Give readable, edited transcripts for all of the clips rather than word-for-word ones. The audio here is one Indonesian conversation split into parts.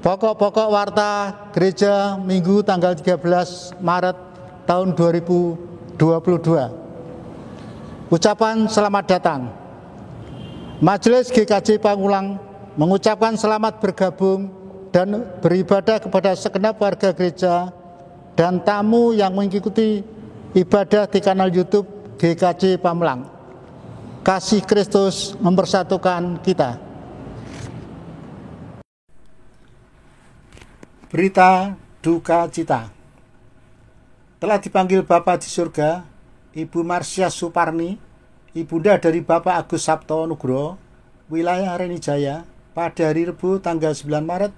Pokok-pokok warta gereja Minggu tanggal 13 Maret tahun 2022. Ucapan selamat datang. Majelis GKJ Pamulang mengucapkan selamat bergabung dan beribadah kepada segenap warga gereja dan tamu yang mengikuti ibadah di kanal YouTube GKJ Pamulang. Kasih Kristus mempersatukan kita. Berita duka cita. Telah dipanggil Bapa di surga, Ibu Marsya Suparni, ibunda dari Bapak Agus Sabto Nugroho, wilayah Renijaya, pada hari Rabu tanggal 9 Maret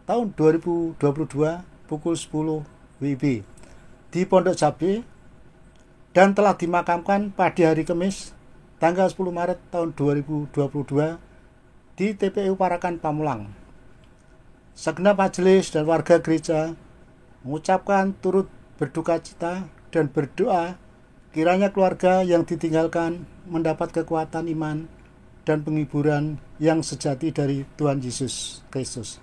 tahun 2022 pukul 10 WIB di Pondok Cabe, dan telah dimakamkan pada hari Kamis tanggal 10 Maret tahun 2022 di TPU Parakan Pamulang. Segenap majelis dan warga gereja mengucapkan turut berduka cita dan berdoa kiranya keluarga yang ditinggalkan mendapat kekuatan iman dan penghiburan yang sejati dari Tuhan Yesus Kristus.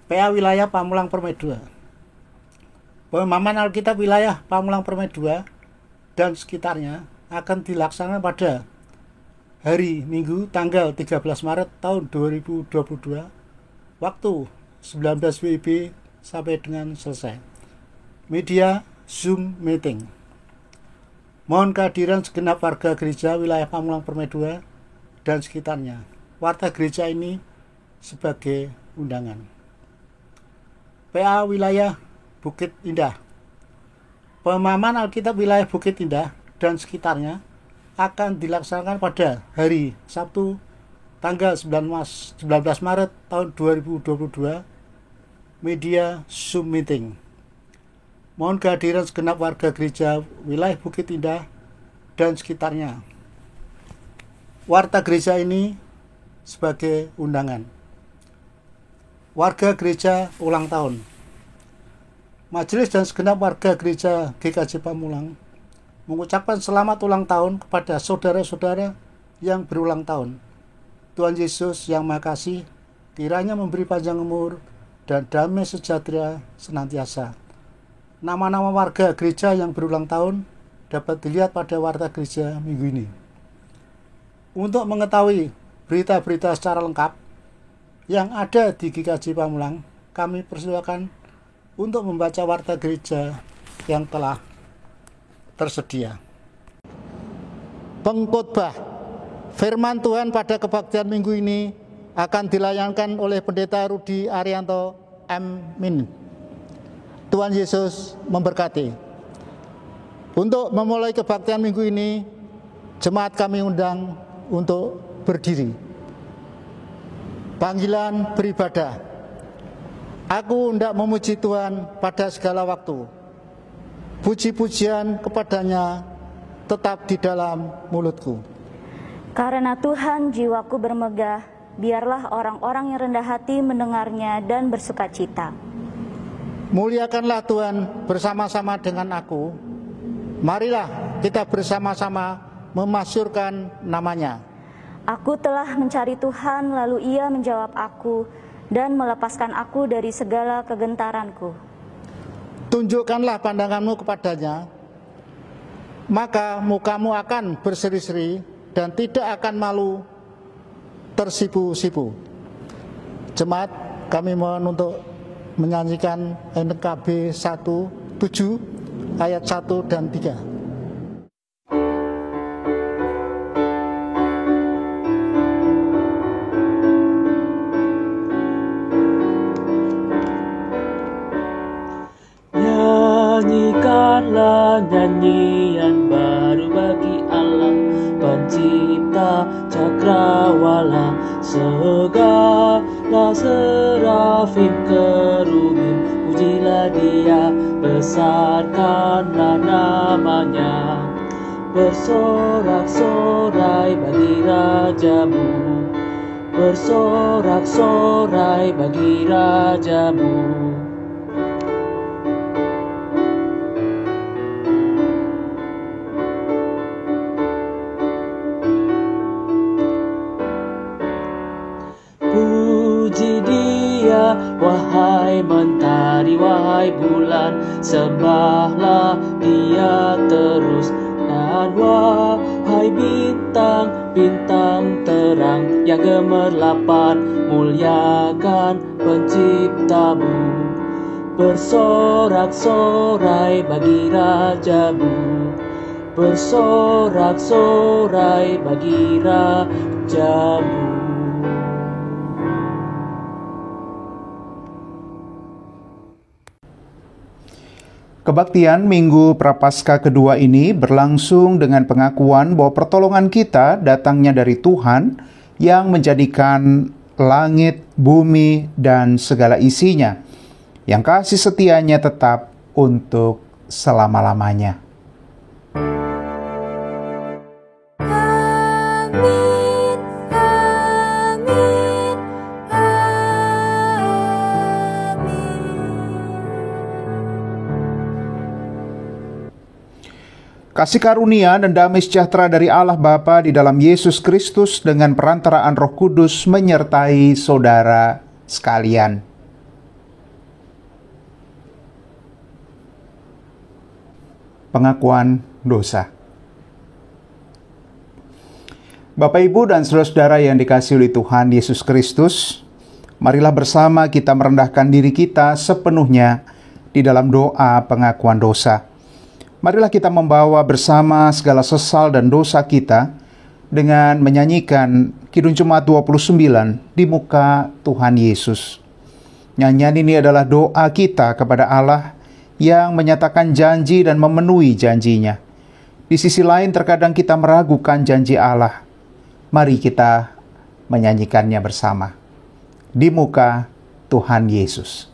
PA Wilayah Pamulang Permai 2. Pemahaman Alkitab wilayah Pamulang Permai 2 dan sekitarnya akan dilaksanakan pada hari Minggu tanggal 13 Maret tahun 2022 waktu 19 WIB sampai dengan selesai. Media Zoom meeting. Mohon kehadiran segenap warga gereja wilayah Pamulang Permai 2 dan sekitarnya. Warta gereja ini sebagai undangan. PA Wilayah Bukit Indah. Pemahaman Alkitab wilayah Bukit Indah dan sekitarnya akan dilaksanakan pada hari Sabtu tanggal 19 Maret tahun 2022. Media Zoom meeting. Mohon kehadiran segenap warga gereja wilayah Bukit Indah dan sekitarnya. Warta gereja ini sebagai undangan. Warga gereja ulang tahun. Majelis dan segenap warga gereja GKJ Pamulang mengucapkan selamat ulang tahun kepada saudara-saudara yang berulang tahun. Tuhan Yesus yang Maha Kasih kiranya memberi panjang umur dan damai sejahtera senantiasa. Nama-nama warga gereja yang berulang tahun dapat dilihat pada warta gereja minggu ini. Untuk mengetahui berita-berita secara lengkap yang ada di GKJ Pamulang, kami persilakan untuk membaca warta gereja yang telah tersedia. Pengkhotbah. Firman Tuhan pada kebaktian minggu ini akan dilayankan oleh Pendeta Rudi Arianto M.Min. Tuhan Yesus memberkati. Untuk memulai kebaktian minggu ini, jemaat kami undang untuk berdiri. Panggilan beribadah. Aku hendak memuji Tuhan pada segala waktu. Puji-pujian kepadanya tetap di dalam mulutku. Karena Tuhan jiwaku bermegah, biarlah orang-orang yang rendah hati mendengarnya dan bersukacita. Muliakanlah Tuhan bersama-sama dengan aku. Marilah kita bersama-sama memasyurkan namanya. Aku telah mencari Tuhan, lalu Ia menjawab aku dan melepaskan aku dari segala kegentaranku. Tunjukkanlah pandanganmu kepadanya, maka mukamu akan berseri-seri dan tidak akan malu tersipu-sipu. Jemaat, kami mohon untuk menyanyikan NKB 17 ayat 1 dan 3. Nyanyikanlah nyanyian baru bagi Allah Pencipta cakrawala, segala serafim kerubim, pujilah Dia, besarkanlah namanya. Bersorak-sorai bagi Rajamu, bersorak-sorai bagi Rajamu. Puji Dia Dia. Wahai mentari, wahai bulan, sembahlah Dia terus. Dan wahai bintang-bintang terang yang gemerlapan, muliakan Penciptamu. Bersorak-sorai bagi Rajamu, bersorak-sorai bagi Rajamu. Kebaktian Minggu Prapaskah kedua ini berlangsung dengan pengakuan bahwa pertolongan kita datangnya dari Tuhan yang menjadikan langit, bumi, dan segala isinya, yang kasih setianya tetap untuk selama-lamanya. Kasih karunia dan damai sejahtera dari Allah Bapa di dalam Yesus Kristus dengan perantaraan Roh Kudus menyertai saudara sekalian. Pengakuan dosa. Bapak, Ibu, dan saudara-saudara yang dikasihi oleh Tuhan Yesus Kristus, marilah bersama kita merendahkan diri kita sepenuhnya di dalam doa pengakuan dosa. Marilah kita membawa bersama segala sesal dan dosa kita dengan menyanyikan Kidung Jemaat 29 di muka Tuhan Yesus. Nyanyian ini adalah doa kita kepada Allah yang menyatakan janji dan memenuhi janjinya. Di sisi lain terkadang kita meragukan janji Allah. Mari kita menyanyikannya bersama. Di muka Tuhan Yesus.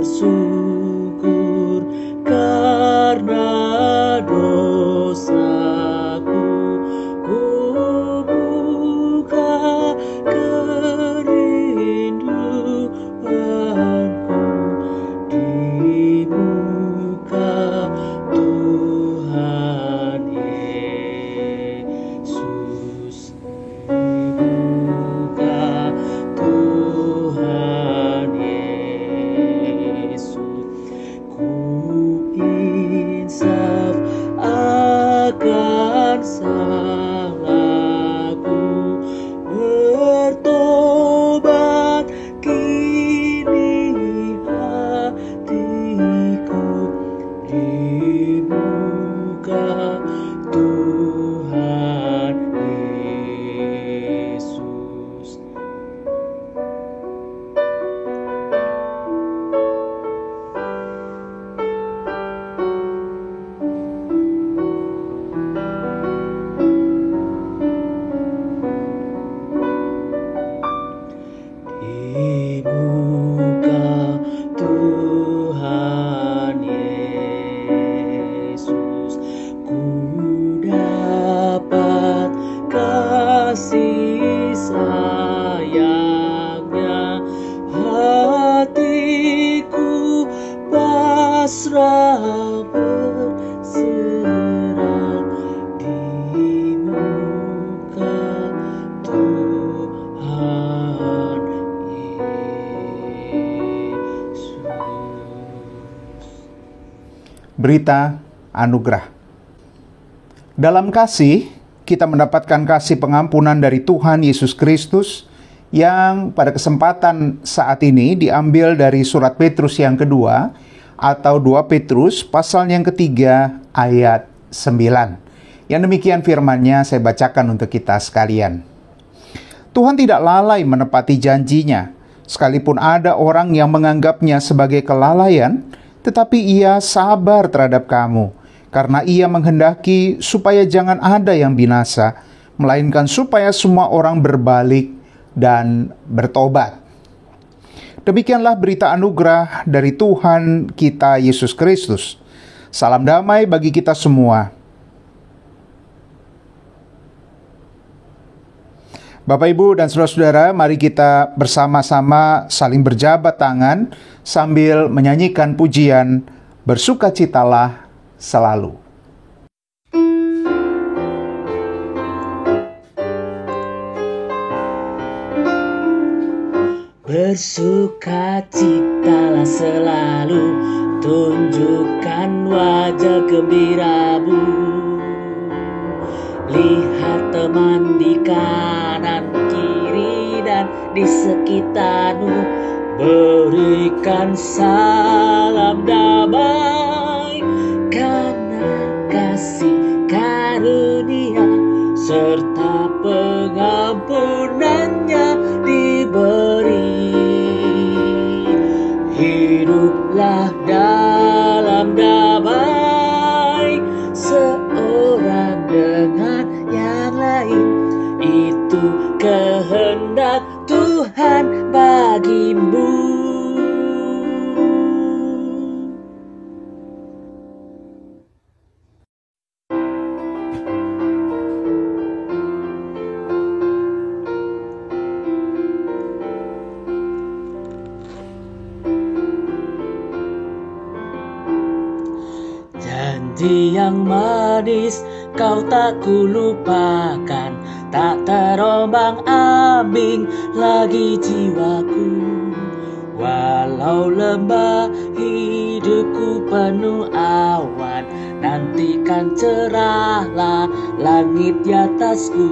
Bersyukur karena dosaku, ku buka kerinduanku di muka Tuhan Yesus, di muka Tuhan Yesus. Ku insaf akan salahku, bertobat kini hatiku di muka Tuhan Yesus. Di muka Tuhan Yesus, ku dapat kasih sayangnya, hatiku pasrah berserah di muka Tuhan Yesus. Berita anugerah. Dalam kasih, kita mendapatkan kasih pengampunan dari Tuhan Yesus Kristus yang pada kesempatan saat ini diambil dari surat Petrus yang kedua atau 2 Petrus pasal yang ketiga ayat 9. Yang demikian firman-Nya saya bacakan untuk kita sekalian. Tuhan tidak lalai menepati janjinya, sekalipun ada orang yang menganggapnya sebagai kelalaian, tetapi Ia sabar terhadap kamu, karena Ia menghendaki supaya jangan ada yang binasa, melainkan supaya semua orang berbalik dan bertobat. Demikianlah berita anugerah dari Tuhan kita Yesus Kristus. Salam damai bagi kita semua. Bapak, Ibu, dan saudara-saudara, mari kita bersama-sama saling berjabat tangan sambil menyanyikan pujian Bersukacitalah Selalu. Bersukacitalah selalu, tunjukkan wajah gembiramu. Lihat teman di kanan kiri dan di sekitarmu, berikan salam damai, karena kasih karunia serta pengampunannya diberi. Hiduplah dalam damai, seorang dengan yang lain. Itu kehendak Tuhan bagimu. Janji yang manis kau tak kulupakan, tak terombang-ambing lagi jiwaku. Walau lembah hidupku penuh awan, nantikan cerahlah langit di atasku.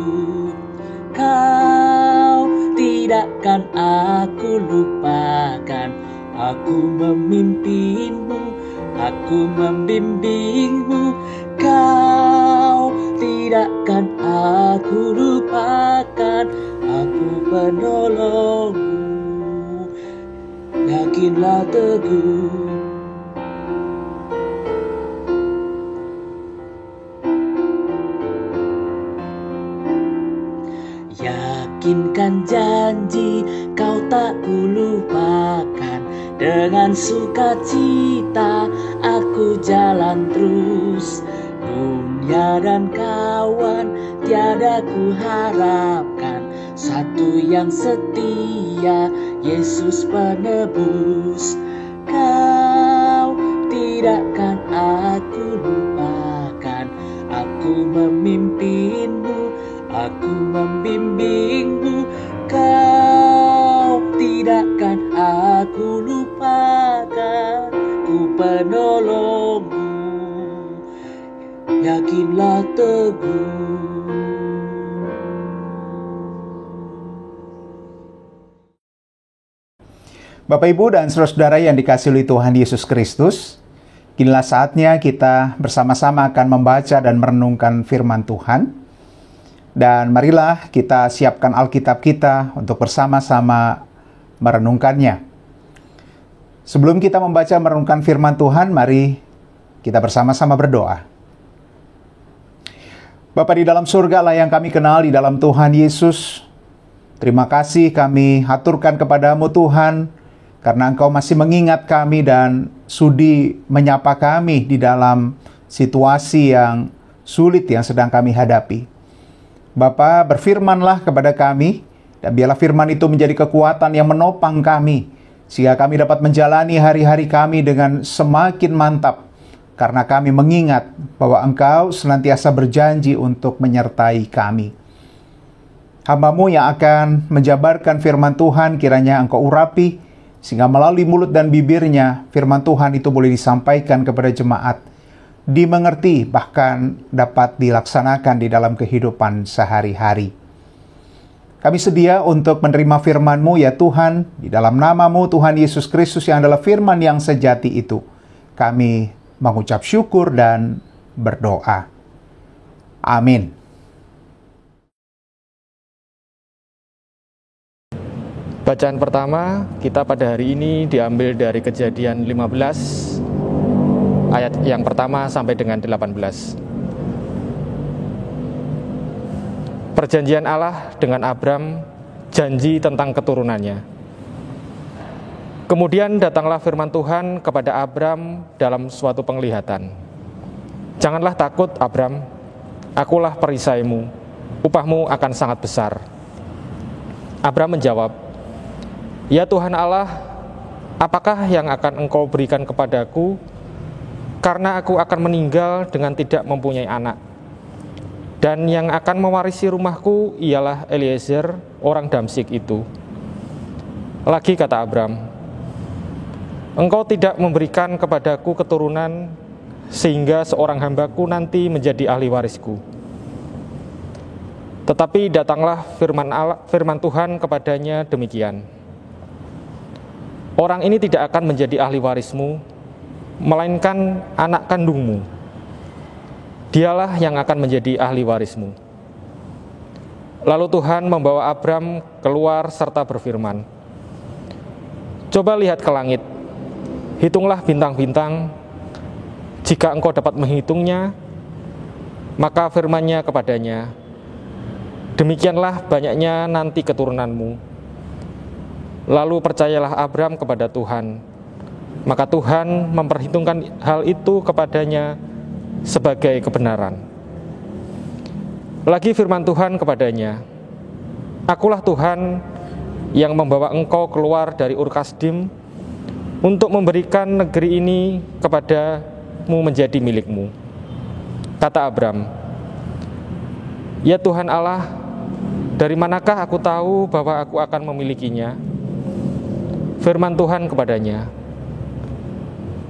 Kau tidakkan aku lupakan, aku memimpinmu, aku membimbingmu. Kau tidakkan aku lupakan, aku penolongmu. Yakinlah teguh. Yakinkan janji kau tak kulupakan, dengan sukacita aku jalan terus. Dunia dan kawan tiada ku harapkan, satu yang setia, Yesus penebus. Kau tidakkan aku lupakan, aku memimpinmu, aku membimbingmu. Kau tidakkan aku lupakan, ku penolongmu. Yakinlah teguh. Bapak, Ibu, dan saudara-saudara yang dikasihi oleh Tuhan Yesus Kristus, kinilah saatnya kita bersama-sama akan membaca dan merenungkan firman Tuhan. Dan marilah kita siapkan Alkitab kita untuk bersama-sama merenungkannya. Sebelum kita membaca merenungkan firman Tuhan, mari kita bersama-sama berdoa. Bapa di dalam surga, Allah yang kami kenal di dalam Tuhan Yesus, terima kasih kami haturkan kepadamu Tuhan, karena Engkau masih mengingat kami dan sudi menyapa kami di dalam situasi yang sulit yang sedang kami hadapi. Bapa, berfirmanlah kepada kami, dan biarlah firman itu menjadi kekuatan yang menopang kami, sehingga kami dapat menjalani hari-hari kami dengan semakin mantap, karena kami mengingat bahwa Engkau senantiasa berjanji untuk menyertai kami. Hamba-Mu yang akan menjabarkan firman Tuhan, kiranya Engkau urapi, sehingga melalui mulut dan bibirnya, firman Tuhan itu boleh disampaikan kepada jemaat, dimengerti, bahkan dapat dilaksanakan di dalam kehidupan sehari-hari. Kami sedia untuk menerima firman-Mu ya Tuhan, di dalam nama-Mu Tuhan Yesus Kristus yang adalah firman yang sejati itu. Kami mengucap syukur dan berdoa. Amin. Bacaan pertama kita pada hari ini diambil dari Kejadian 15 ayat yang pertama sampai dengan 18. Perjanjian Allah dengan Abram, janji tentang keturunannya. Kemudian datanglah firman Tuhan kepada Abram dalam suatu penglihatan. Janganlah takut, Abram, akulah perisaimu, upahmu akan sangat besar. Abram menjawab, ya Tuhan Allah, apakah yang akan Engkau berikan kepadaku, karena aku akan meninggal dengan tidak mempunyai anak. Dan yang akan mewarisi rumahku ialah Eliezer, orang Damsyik itu. Lagi kata Abram, Engkau tidak memberikan kepadaku keturunan, sehingga seorang hambaku nanti menjadi ahli warisku. Tetapi datanglah firman Tuhan kepadanya demikian. Orang ini tidak akan menjadi ahli warismu, melainkan anak kandungmu. Dialah yang akan menjadi ahli warismu. Lalu Tuhan membawa Abram keluar serta berfirman, coba lihat ke langit, hitunglah bintang-bintang, jika engkau dapat menghitungnya. Maka firman-Nya kepadanya, demikianlah banyaknya nanti keturunanmu. Lalu percayalah Abram kepada Tuhan, maka Tuhan memperhitungkan hal itu kepadanya sebagai kebenaran. Lagi firman Tuhan kepadanya, akulah Tuhan yang membawa engkau keluar dari Ur Kasdim untuk memberikan negeri ini kepadamu menjadi milikmu. Kata Abram, ya Tuhan Allah, dari manakah aku tahu bahwa aku akan memilikinya? Firman Tuhan kepadanya,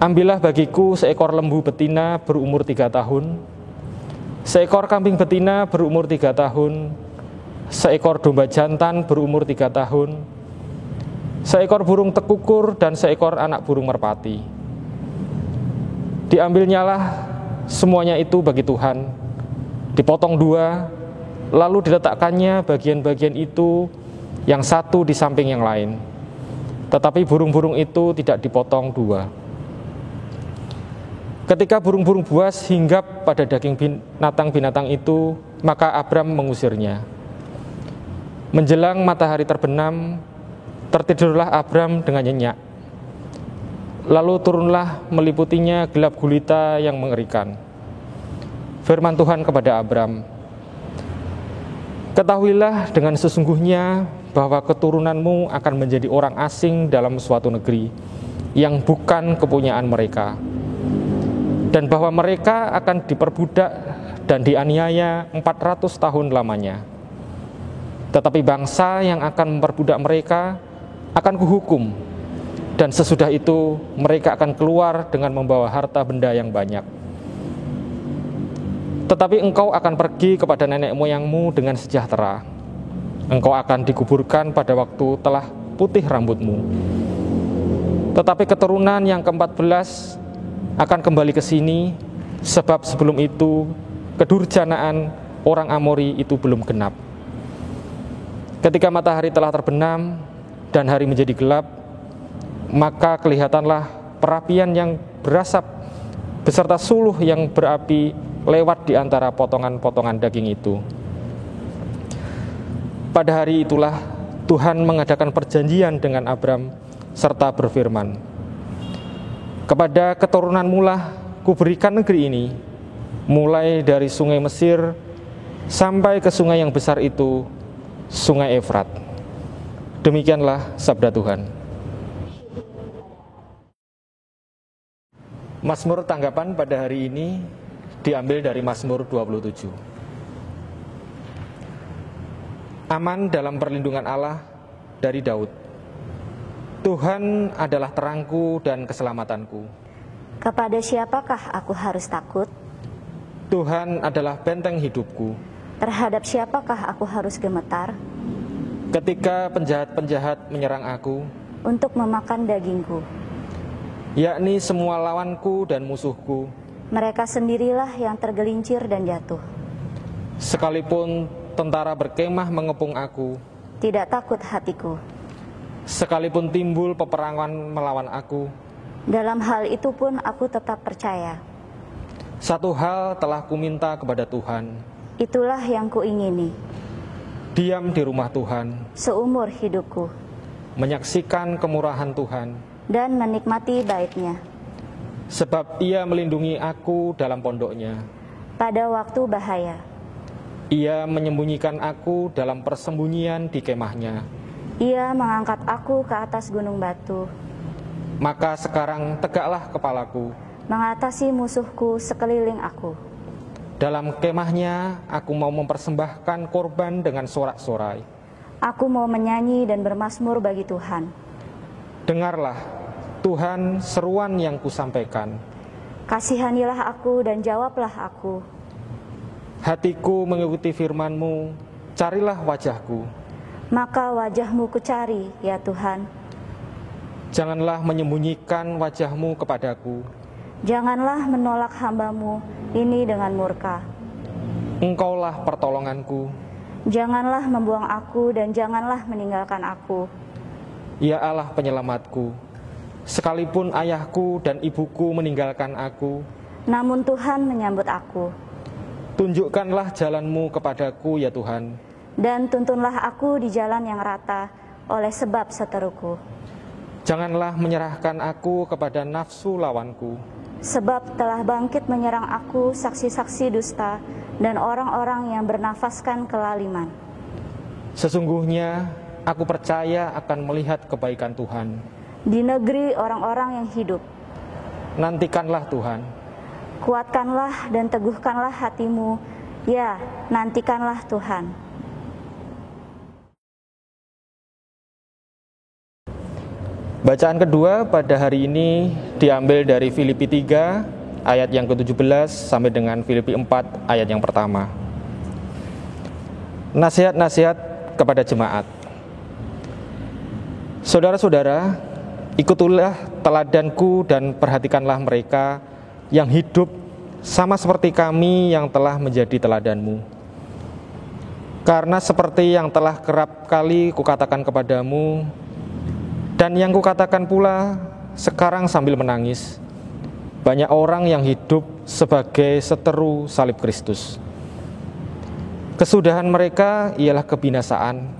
ambillah bagiku seekor lembu betina berumur 3 tahun, seekor kambing betina berumur 3 tahun, seekor domba jantan berumur 3 tahun, seekor burung tekukur dan seekor anak burung merpati. Diambilnyalah semuanya itu bagi Tuhan, dipotong 2, lalu diletakkannya bagian-bagian itu yang satu di samping yang lain. Tetapi burung-burung itu tidak dipotong 2. Ketika burung-burung buas hinggap pada daging binatang-binatang itu, maka Abram mengusirnya. Menjelang matahari terbenam, tertidurlah Abram dengan nyenyak. Lalu turunlah meliputinya gelap gulita yang mengerikan. Firman Tuhan kepada Abram, ketahuilah dengan sesungguhnya bahwa keturunanmu akan menjadi orang asing dalam suatu negeri yang bukan kepunyaan mereka, dan bahwa mereka akan diperbudak dan dianiaya 400 tahun lamanya. Tetapi bangsa yang akan memperbudak mereka akan kuhukum, dan sesudah itu mereka akan keluar dengan membawa harta benda yang banyak. Tetapi engkau akan pergi kepada nenek moyangmu dengan sejahtera. Engkau akan dikuburkan pada waktu telah putih rambutmu. Tetapi keturunan yang ke-14 akan kembali ke sini, sebab sebelum itu kedurjanaan orang Amori itu belum genap. Ketika matahari telah terbenam dan hari menjadi gelap, maka kelihatanlah perapian yang berasap beserta suluh yang berapi lewat di antara potongan-potongan daging itu. Pada hari itulah Tuhan mengadakan perjanjian dengan Abram serta berfirman, kepada keturunanmu lah kuberikan negeri ini, mulai dari sungai Mesir sampai ke sungai yang besar itu, sungai Efrat. Demikianlah sabda Tuhan. Mazmur tanggapan pada hari ini diambil dari Mazmur 27. Aman dalam perlindungan Allah dari Daud. Tuhan adalah terangku dan keselamatanku. Kepada siapakah aku harus takut? Tuhan adalah benteng hidupku. Terhadap siapakah aku harus gemetar? ketika penjahat-penjahat menyerang aku, untuk memakan dagingku. yakni semua lawanku dan musuhku. Mereka sendirilah yang tergelincir dan jatuh. Sekalipun tentara berkemah mengepung aku, Tidak takut hatiku. sekalipun timbul peperangan melawan aku, Dalam hal itu pun aku tetap percaya. satu hal telah kuminta kepada Tuhan, Itulah yang kuingini, diam di rumah Tuhan, seumur hidupku, menyaksikan kemurahan Tuhan, dan menikmati bait-Nya. sebab Ia melindungi aku dalam pondoknya. Pada waktu bahaya, Ia menyembunyikan aku dalam persembunyian di kemahnya. Ia mengangkat aku ke atas gunung batu, Maka sekarang tegaklah kepalaku. mengatasi musuhku sekeliling aku. Dalam kemahnya aku mau mempersembahkan korban dengan sorak-sorai. Aku mau menyanyi dan bermazmur bagi Tuhan. Dengarlah, Tuhan, seruan yang kusampaikan. Kasihanilah aku dan jawablah aku. Hatiku mengikuti firman-Mu, carilah wajah-Ku. Maka wajah-Mu kucari, ya Tuhan. Janganlah menyembunyikan wajah-Mu kepadaku. Janganlah menolak hamba-Mu ini dengan murka. Engkaulah pertolonganku. Janganlah membuang aku dan janganlah meninggalkan aku. Ya Allah penyelamatku. Sekalipun ayahku dan ibuku meninggalkan aku, Namun Tuhan menyambut aku. tunjukkanlah jalan-Mu kepadaku ya Tuhan. Dan tuntunlah aku di jalan yang rata oleh sebab seteruku. Janganlah menyerahkan aku kepada nafsu lawanku. Sebab telah bangkit menyerang aku saksi-saksi dusta dan orang-orang yang bernafaskan kelaliman. Sesungguhnya aku percaya akan melihat kebaikan Tuhan. Di negeri orang-orang yang hidup, Nantikanlah Tuhan. kuatkanlah dan teguhkanlah hatimu, ya, nantikanlah Tuhan. Bacaan kedua pada hari ini diambil dari Filipi 3 ayat yang ke-17 sampai dengan Filipi 4 ayat yang pertama. Nasihat-nasihat kepada jemaat. Saudara-saudara, ikutilah teladanku dan perhatikanlah mereka yang hidup sama seperti kami yang telah menjadi teladanmu. Karena seperti yang telah kerap kali kukatakan kepadamu, dan yang kukatakan pula sekarang sambil menangis, banyak orang yang hidup sebagai seteru salib Kristus. Kesudahan mereka ialah kebinasaan,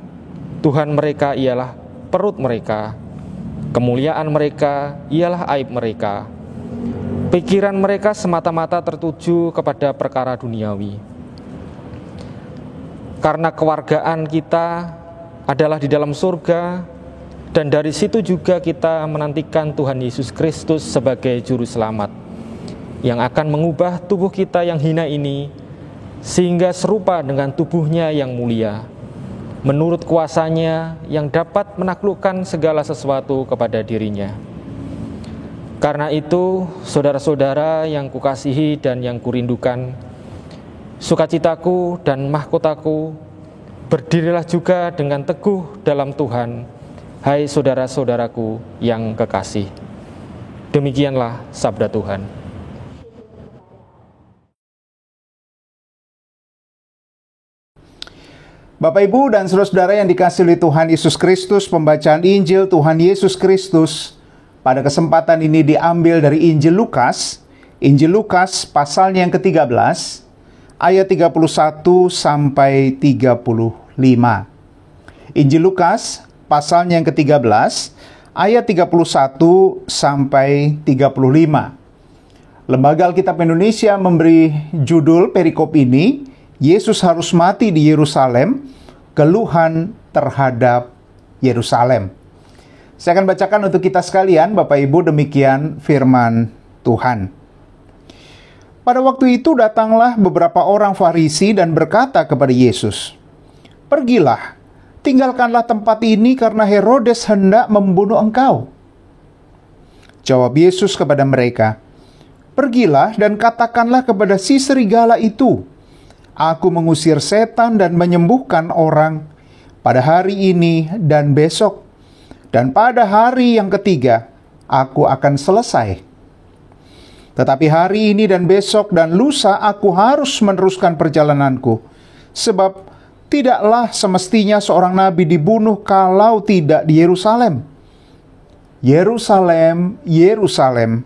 Tuhan mereka ialah perut mereka, kemuliaan mereka ialah aib mereka. Pikiran mereka semata-mata tertuju kepada perkara duniawi. Karena kewargaan kita adalah di dalam surga, dan dari situ juga kita menantikan Tuhan Yesus Kristus sebagai juru selamat yang akan mengubah tubuh kita yang hina ini sehingga serupa dengan tubuhnya yang mulia, menurut kuasanya yang dapat menaklukkan segala sesuatu kepada dirinya. Karena itu, saudara-saudara yang kukasihi dan yang kurindukan, sukacitaku dan mahkotaku, berdirilah juga dengan teguh dalam Tuhan, hai saudara-saudaraku yang kekasih. Demikianlah sabda Tuhan. Bapak, Ibu, dan saudara-saudara yang dikasihi oleh Tuhan Yesus Kristus, pembacaan Injil Tuhan Yesus Kristus pada kesempatan ini diambil dari Injil Lukas pasalnya yang ke-13, ayat 31 sampai 35. Injil Lukas pasalnya yang ke-13, ayat 31 sampai 35. Lembaga Alkitab Indonesia memberi judul perikop ini, Yesus harus mati di Yerusalem, keluhan terhadap Yerusalem. Saya akan bacakan untuk kita sekalian, Bapak Ibu, demikian firman Tuhan. Pada waktu itu datanglah beberapa orang Farisi dan berkata kepada Yesus, "Pergilah, tinggalkanlah tempat ini karena Herodes hendak membunuh engkau." Jawab Yesus kepada mereka, "Pergilah dan katakanlah kepada si serigala itu, Aku mengusir setan dan menyembuhkan orang. pada hari ini dan besok, dan pada hari yang ketiga aku akan selesai. Tetapi hari ini dan besok dan lusa aku harus meneruskan perjalananku, sebab tidaklah semestinya seorang nabi dibunuh kalau tidak di Yerusalem. Yerusalem, Yerusalem,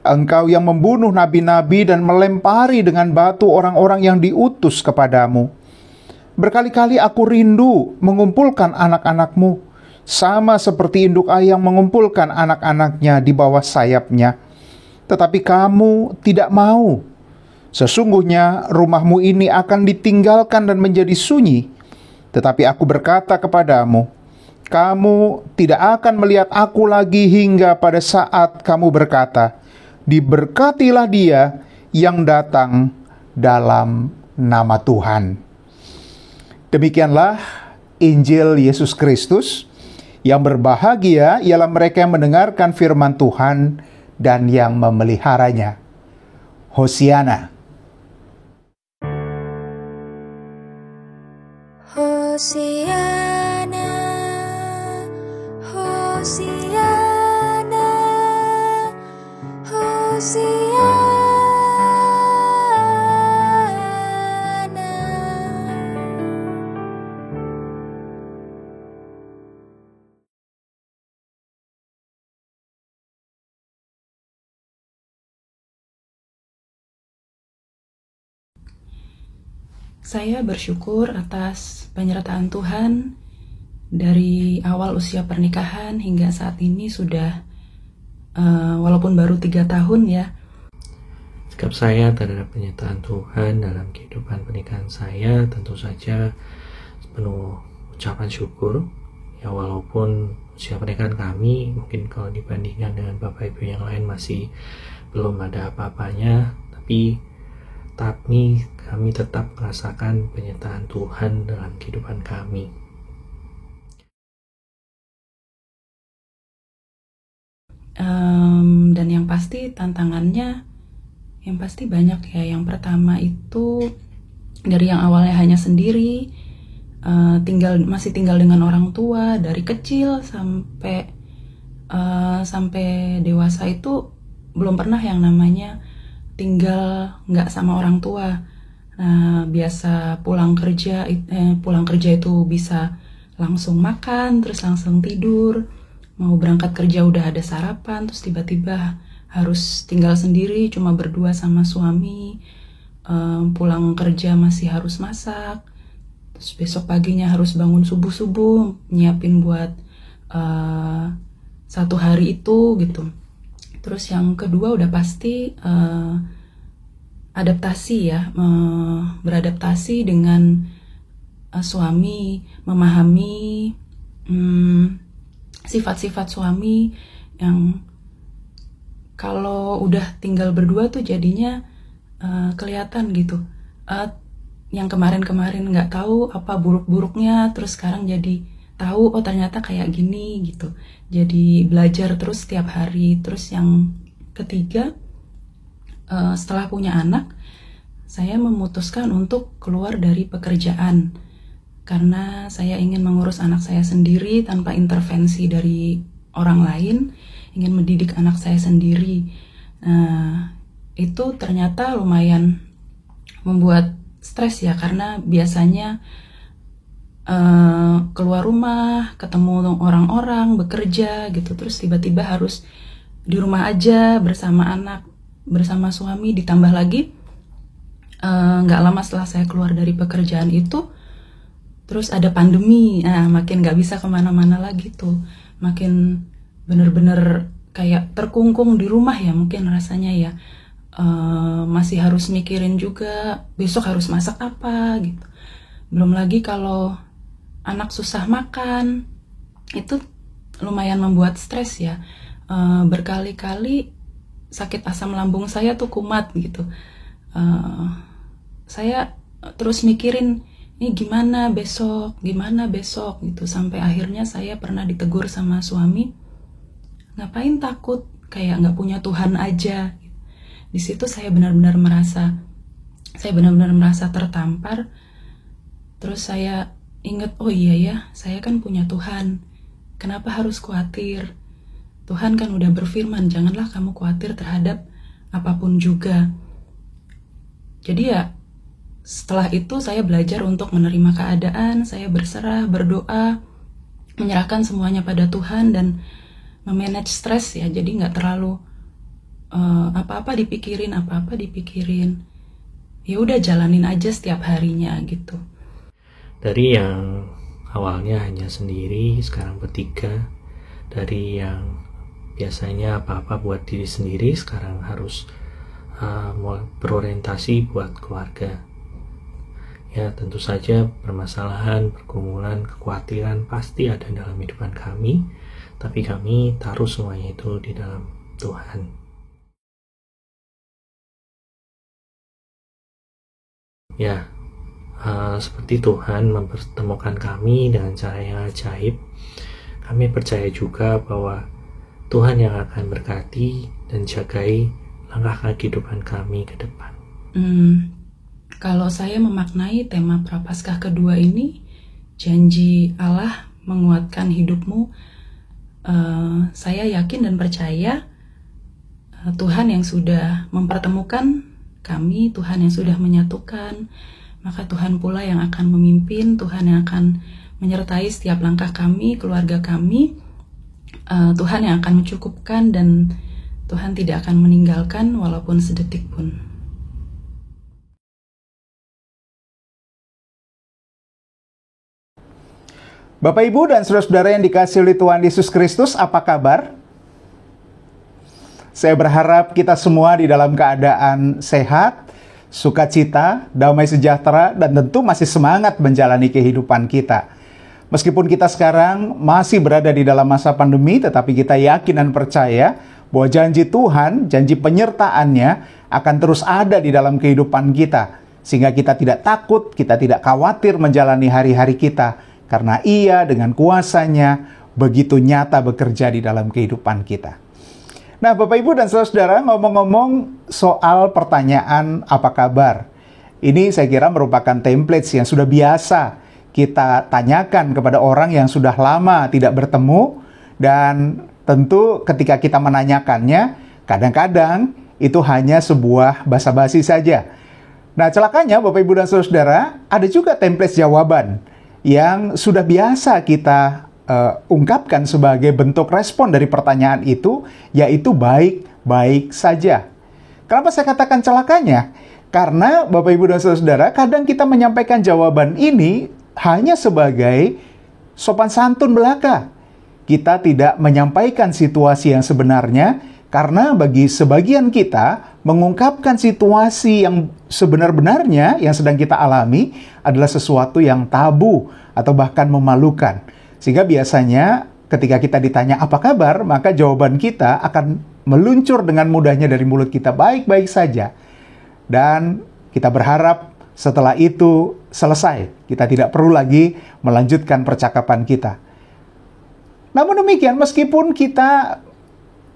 engkau yang membunuh nabi-nabi dan melempari dengan batu orang-orang yang diutus kepadamu. Berkali-kali aku rindu mengumpulkan anak-anakmu, sama seperti induk ayam mengumpulkan anak-anaknya di bawah sayapnya. Tetapi kamu tidak mau. Sesungguhnya rumahmu ini akan ditinggalkan dan menjadi sunyi. Tetapi aku berkata kepadamu, kamu tidak akan melihat aku lagi hingga pada saat kamu berkata, diberkatilah dia yang datang dalam nama Tuhan. Demikianlah Injil Yesus Kristus. Yang berbahagia ialah mereka yang mendengarkan firman Tuhan dan yang memeliharanya. Hosiana. Hosiana, Hosiana, Hosiana. Saya bersyukur atas penyertaan Tuhan dari awal usia pernikahan hingga saat ini sudah walaupun baru 3 tahun ya. Sikap saya terhadap penyertaan Tuhan dalam kehidupan pernikahan saya tentu saja penuh ucapan syukur. Ya walaupun usia pernikahan kami mungkin kalau dibandingkan dengan Bapak Ibu yang lain masih belum ada apa-apanya, tapi kami tetap merasakan penyertaan Tuhan dalam kehidupan kami. Dan yang pasti tantangannya yang pasti banyak ya. Yang pertama itu dari yang awalnya hanya sendiri, masih tinggal dengan orang tua dari kecil sampai dewasa itu belum pernah yang namanya tinggal nggak sama orang tua. Nah, biasa pulang kerja itu bisa langsung makan, terus langsung tidur. Mau berangkat kerja udah ada sarapan, terus tiba-tiba harus tinggal sendiri, cuma berdua sama suami. Pulang kerja masih harus masak. Terus besok paginya harus bangun subuh-subuh, nyiapin buat satu hari itu gitu. Terus yang kedua udah pasti adaptasi ya, beradaptasi dengan suami, memahami sifat-sifat suami yang kalau udah tinggal berdua tuh jadinya kelihatan gitu. Yang kemarin-kemarin nggak tahu apa buruk-buruknya, terus sekarang jadi tahu, oh ternyata kayak gini gitu. Jadi belajar terus setiap hari. Terus yang ketiga, setelah punya anak, saya memutuskan untuk keluar dari pekerjaan karena saya ingin mengurus anak saya sendiri tanpa intervensi dari orang lain, ingin mendidik anak saya sendiri. Nah, itu ternyata lumayan membuat stres ya, karena biasanya keluar rumah, ketemu orang-orang, bekerja gitu, terus tiba-tiba harus di rumah aja bersama anak, bersama suami, ditambah lagi nggak lama setelah saya keluar dari pekerjaan itu, terus ada pandemi, nah makin nggak bisa kemana-mana lagi tuh, makin bener-bener kayak terkungkung di rumah ya mungkin rasanya ya, masih harus mikirin juga besok harus masak apa gitu, belum lagi kalau anak susah makan, itu lumayan membuat stres ya. Berkali-kali sakit asam lambung saya tuh kumat gitu. Saya terus mikirin, ini gimana besok gitu. Sampai akhirnya saya pernah ditegur sama suami, ngapain takut, kayak nggak punya Tuhan aja. Di situ saya benar-benar merasa tertampar. Terus saya ingat, oh iya ya, saya kan punya Tuhan. Kenapa harus khawatir? Tuhan kan udah berfirman, janganlah kamu khawatir terhadap apapun juga. Jadi ya, setelah itu saya belajar untuk menerima keadaan, saya berserah, berdoa, menyerahkan semuanya pada Tuhan dan memanage stres ya. Jadi nggak terlalu apa-apa dipikirin. Ya udah jalanin aja setiap harinya gitu. Dari yang awalnya hanya sendiri, sekarang bertiga. Dari yang biasanya apa-apa buat diri sendiri, sekarang harus berorientasi buat keluarga. Ya, tentu saja permasalahan, pergumulan, kekhawatiran pasti ada dalam kehidupan kami, tapi kami taruh semuanya itu di dalam Tuhan. Ya, seperti Tuhan mempertemukan kami dengan cara yang ajaib, kami percaya juga bahwa Tuhan yang akan berkati dan jagai langkah kehidupan kami ke depan. Kalau saya memaknai tema Prapaskah kedua ini, janji Allah menguatkan hidupmu, saya yakin dan percaya Tuhan yang sudah mempertemukan kami, Tuhan yang sudah menyatukan, maka Tuhan pula yang akan memimpin, Tuhan yang akan menyertai setiap langkah kami, keluarga kami. Tuhan yang akan mencukupkan dan Tuhan tidak akan meninggalkan walaupun sedetik pun. Bapak, Ibu, dan saudara-saudara yang dikasihi oleh Tuhan Yesus Kristus, apa kabar? Saya berharap kita semua di dalam keadaan sehat, sukacita, damai sejahtera, dan tentu masih semangat menjalani kehidupan kita. Meskipun kita sekarang masih berada di dalam masa pandemi, tetapi kita yakin dan percaya bahwa janji Tuhan, janji penyertaannya akan terus ada di dalam kehidupan kita. Sehingga kita tidak takut, kita tidak khawatir menjalani hari-hari kita. Karena Ia dengan kuasanya begitu nyata bekerja di dalam kehidupan kita. Nah, Bapak, Ibu, dan saudara-saudara, ngomong-ngomong soal pertanyaan apa kabar. Ini saya kira merupakan template yang sudah biasa kita tanyakan kepada orang yang sudah lama tidak bertemu. Dan tentu ketika kita menanyakannya, kadang-kadang itu hanya sebuah basa-basi saja. Nah, celakanya Bapak, Ibu, dan saudara-saudara, ada juga template jawaban yang sudah biasa kita ungkapkan sebagai bentuk respon dari pertanyaan itu, yaitu baik-baik saja. Kenapa saya katakan celakanya? Karena Bapak, Ibu, dan saudara-saudara, kadang kita menyampaikan jawaban ini hanya sebagai sopan santun belaka. Kita tidak menyampaikan situasi yang sebenarnya, karena bagi sebagian kita, mengungkapkan situasi yang sebenar-benarnya yang sedang kita alami adalah sesuatu yang tabu atau bahkan memalukan. Sehingga biasanya ketika kita ditanya apa kabar, maka jawaban kita akan meluncur dengan mudahnya dari mulut kita, baik-baik saja. Dan kita berharap setelah itu selesai. Kita tidak perlu lagi melanjutkan percakapan kita. Namun demikian, meskipun kita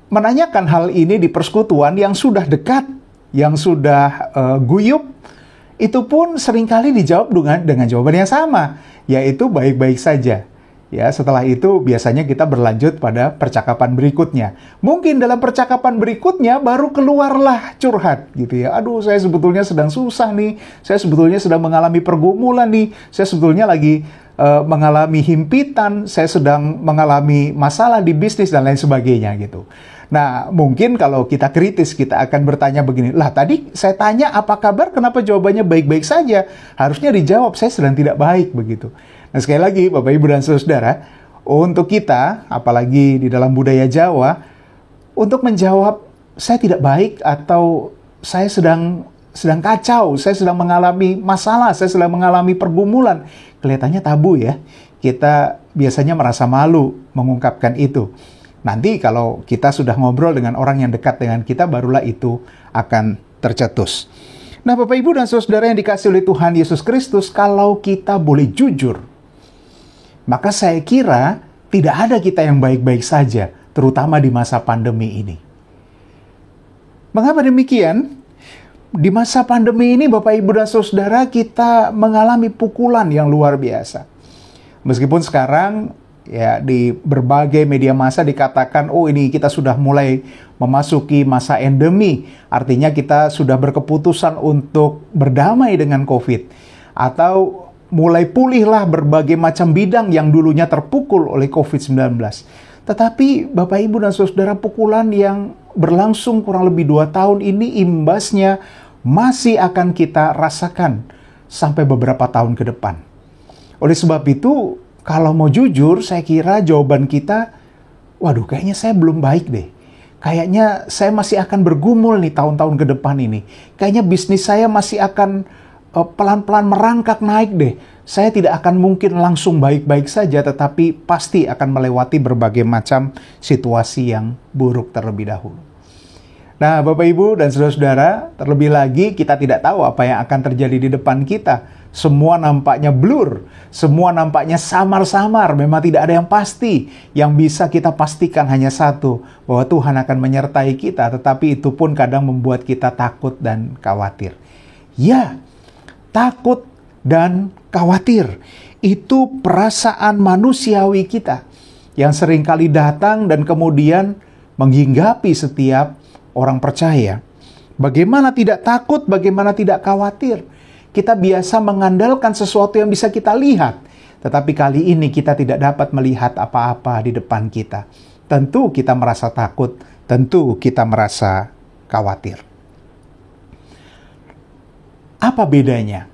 menanyakan hal ini di persekutuan yang sudah dekat, yang sudah guyup, itu pun seringkali dijawab dengan jawaban yang sama, yaitu baik-baik saja. Ya, setelah itu biasanya kita berlanjut pada percakapan berikutnya. Mungkin dalam percakapan berikutnya baru keluarlah curhat gitu ya. Aduh, saya sebetulnya sedang susah nih. Saya sebetulnya sedang mengalami pergumulan nih. Saya sebetulnya lagi mengalami himpitan. Saya sedang mengalami masalah di bisnis dan lain sebagainya gitu. Nah, mungkin kalau kita kritis, kita akan bertanya begini, lah tadi saya tanya apa kabar, kenapa jawabannya baik-baik saja? Harusnya dijawab, saya sedang tidak baik begitu. Nah, sekali lagi, Bapak, Ibu, dan saudara, untuk kita, apalagi di dalam budaya Jawa, untuk menjawab, saya tidak baik atau saya sedang kacau, saya sedang mengalami masalah, saya sedang mengalami pergumulan, kelihatannya tabu ya. Kita biasanya merasa malu mengungkapkan itu. Nanti kalau kita sudah ngobrol dengan orang yang dekat dengan kita, barulah itu akan tercetus. Nah, Bapak, Ibu, dan saudara yang dikasihi oleh Tuhan Yesus Kristus, kalau kita boleh jujur, maka saya kira tidak ada kita yang baik-baik saja, terutama di masa pandemi ini. Mengapa demikian? Di masa pandemi ini, Bapak, Ibu, dan saudara, kita mengalami pukulan yang luar biasa. Meskipun sekarang ya di berbagai media massa dikatakan, oh ini kita sudah mulai memasuki masa endemi, artinya kita sudah berkeputusan untuk berdamai dengan COVID, atau mulai pulihlah berbagai macam bidang yang dulunya terpukul oleh COVID-19. Tetapi Bapak Ibu dan Saudara, pukulan yang berlangsung kurang lebih 2 tahun ini imbasnya masih akan kita rasakan sampai beberapa tahun ke depan. Oleh sebab itu, kalau mau jujur, saya kira jawaban kita, waduh kayaknya saya belum baik deh. Kayaknya saya masih akan bergumul nih tahun-tahun ke depan ini. Kayaknya bisnis saya masih akan pelan-pelan merangkak naik deh. Saya tidak akan mungkin langsung baik-baik saja, tetapi pasti akan melewati berbagai macam situasi yang buruk terlebih dahulu. Nah, Bapak Ibu dan saudara-saudara, terlebih lagi kita tidak tahu apa yang akan terjadi di depan kita. Semua nampaknya blur, semua nampaknya samar-samar, memang tidak ada yang pasti. Yang bisa kita pastikan hanya satu, bahwa Tuhan akan menyertai kita, tetapi itu pun kadang membuat kita takut dan khawatir. Ya, takut dan khawatir, itu perasaan manusiawi kita yang seringkali datang dan kemudian menghinggapi setiap orang percaya. Bagaimana tidak takut, bagaimana tidak khawatir? Kita biasa mengandalkan sesuatu yang bisa kita lihat, tetapi kali ini kita tidak dapat melihat apa-apa di depan kita. Tentu kita merasa takut, tentu kita merasa khawatir. Apa bedanya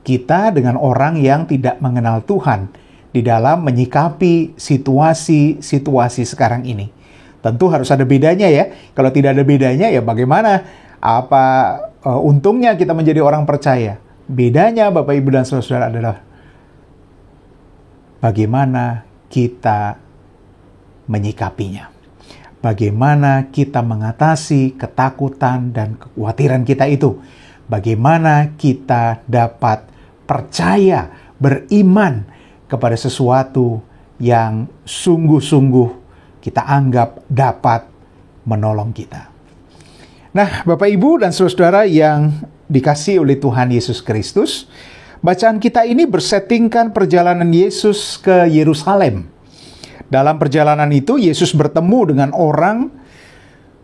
kita dengan orang yang tidak mengenal Tuhan di dalam menyikapi situasi-situasi sekarang ini? Tentu harus ada bedanya ya. Kalau tidak ada bedanya ya bagaimana? Untungnya kita menjadi orang percaya? Bedanya Bapak Ibu dan Saudara adalah bagaimana kita menyikapinya. Bagaimana kita mengatasi ketakutan dan kekhawatiran kita itu. Bagaimana kita dapat percaya, beriman kepada sesuatu yang sungguh-sungguh kita anggap dapat menolong kita. Nah, Bapak Ibu dan Saudara yang dikasihi oleh Tuhan Yesus Kristus, bacaan kita ini bersettingkan perjalanan Yesus ke Yerusalem. Dalam perjalanan itu, Yesus bertemu dengan orang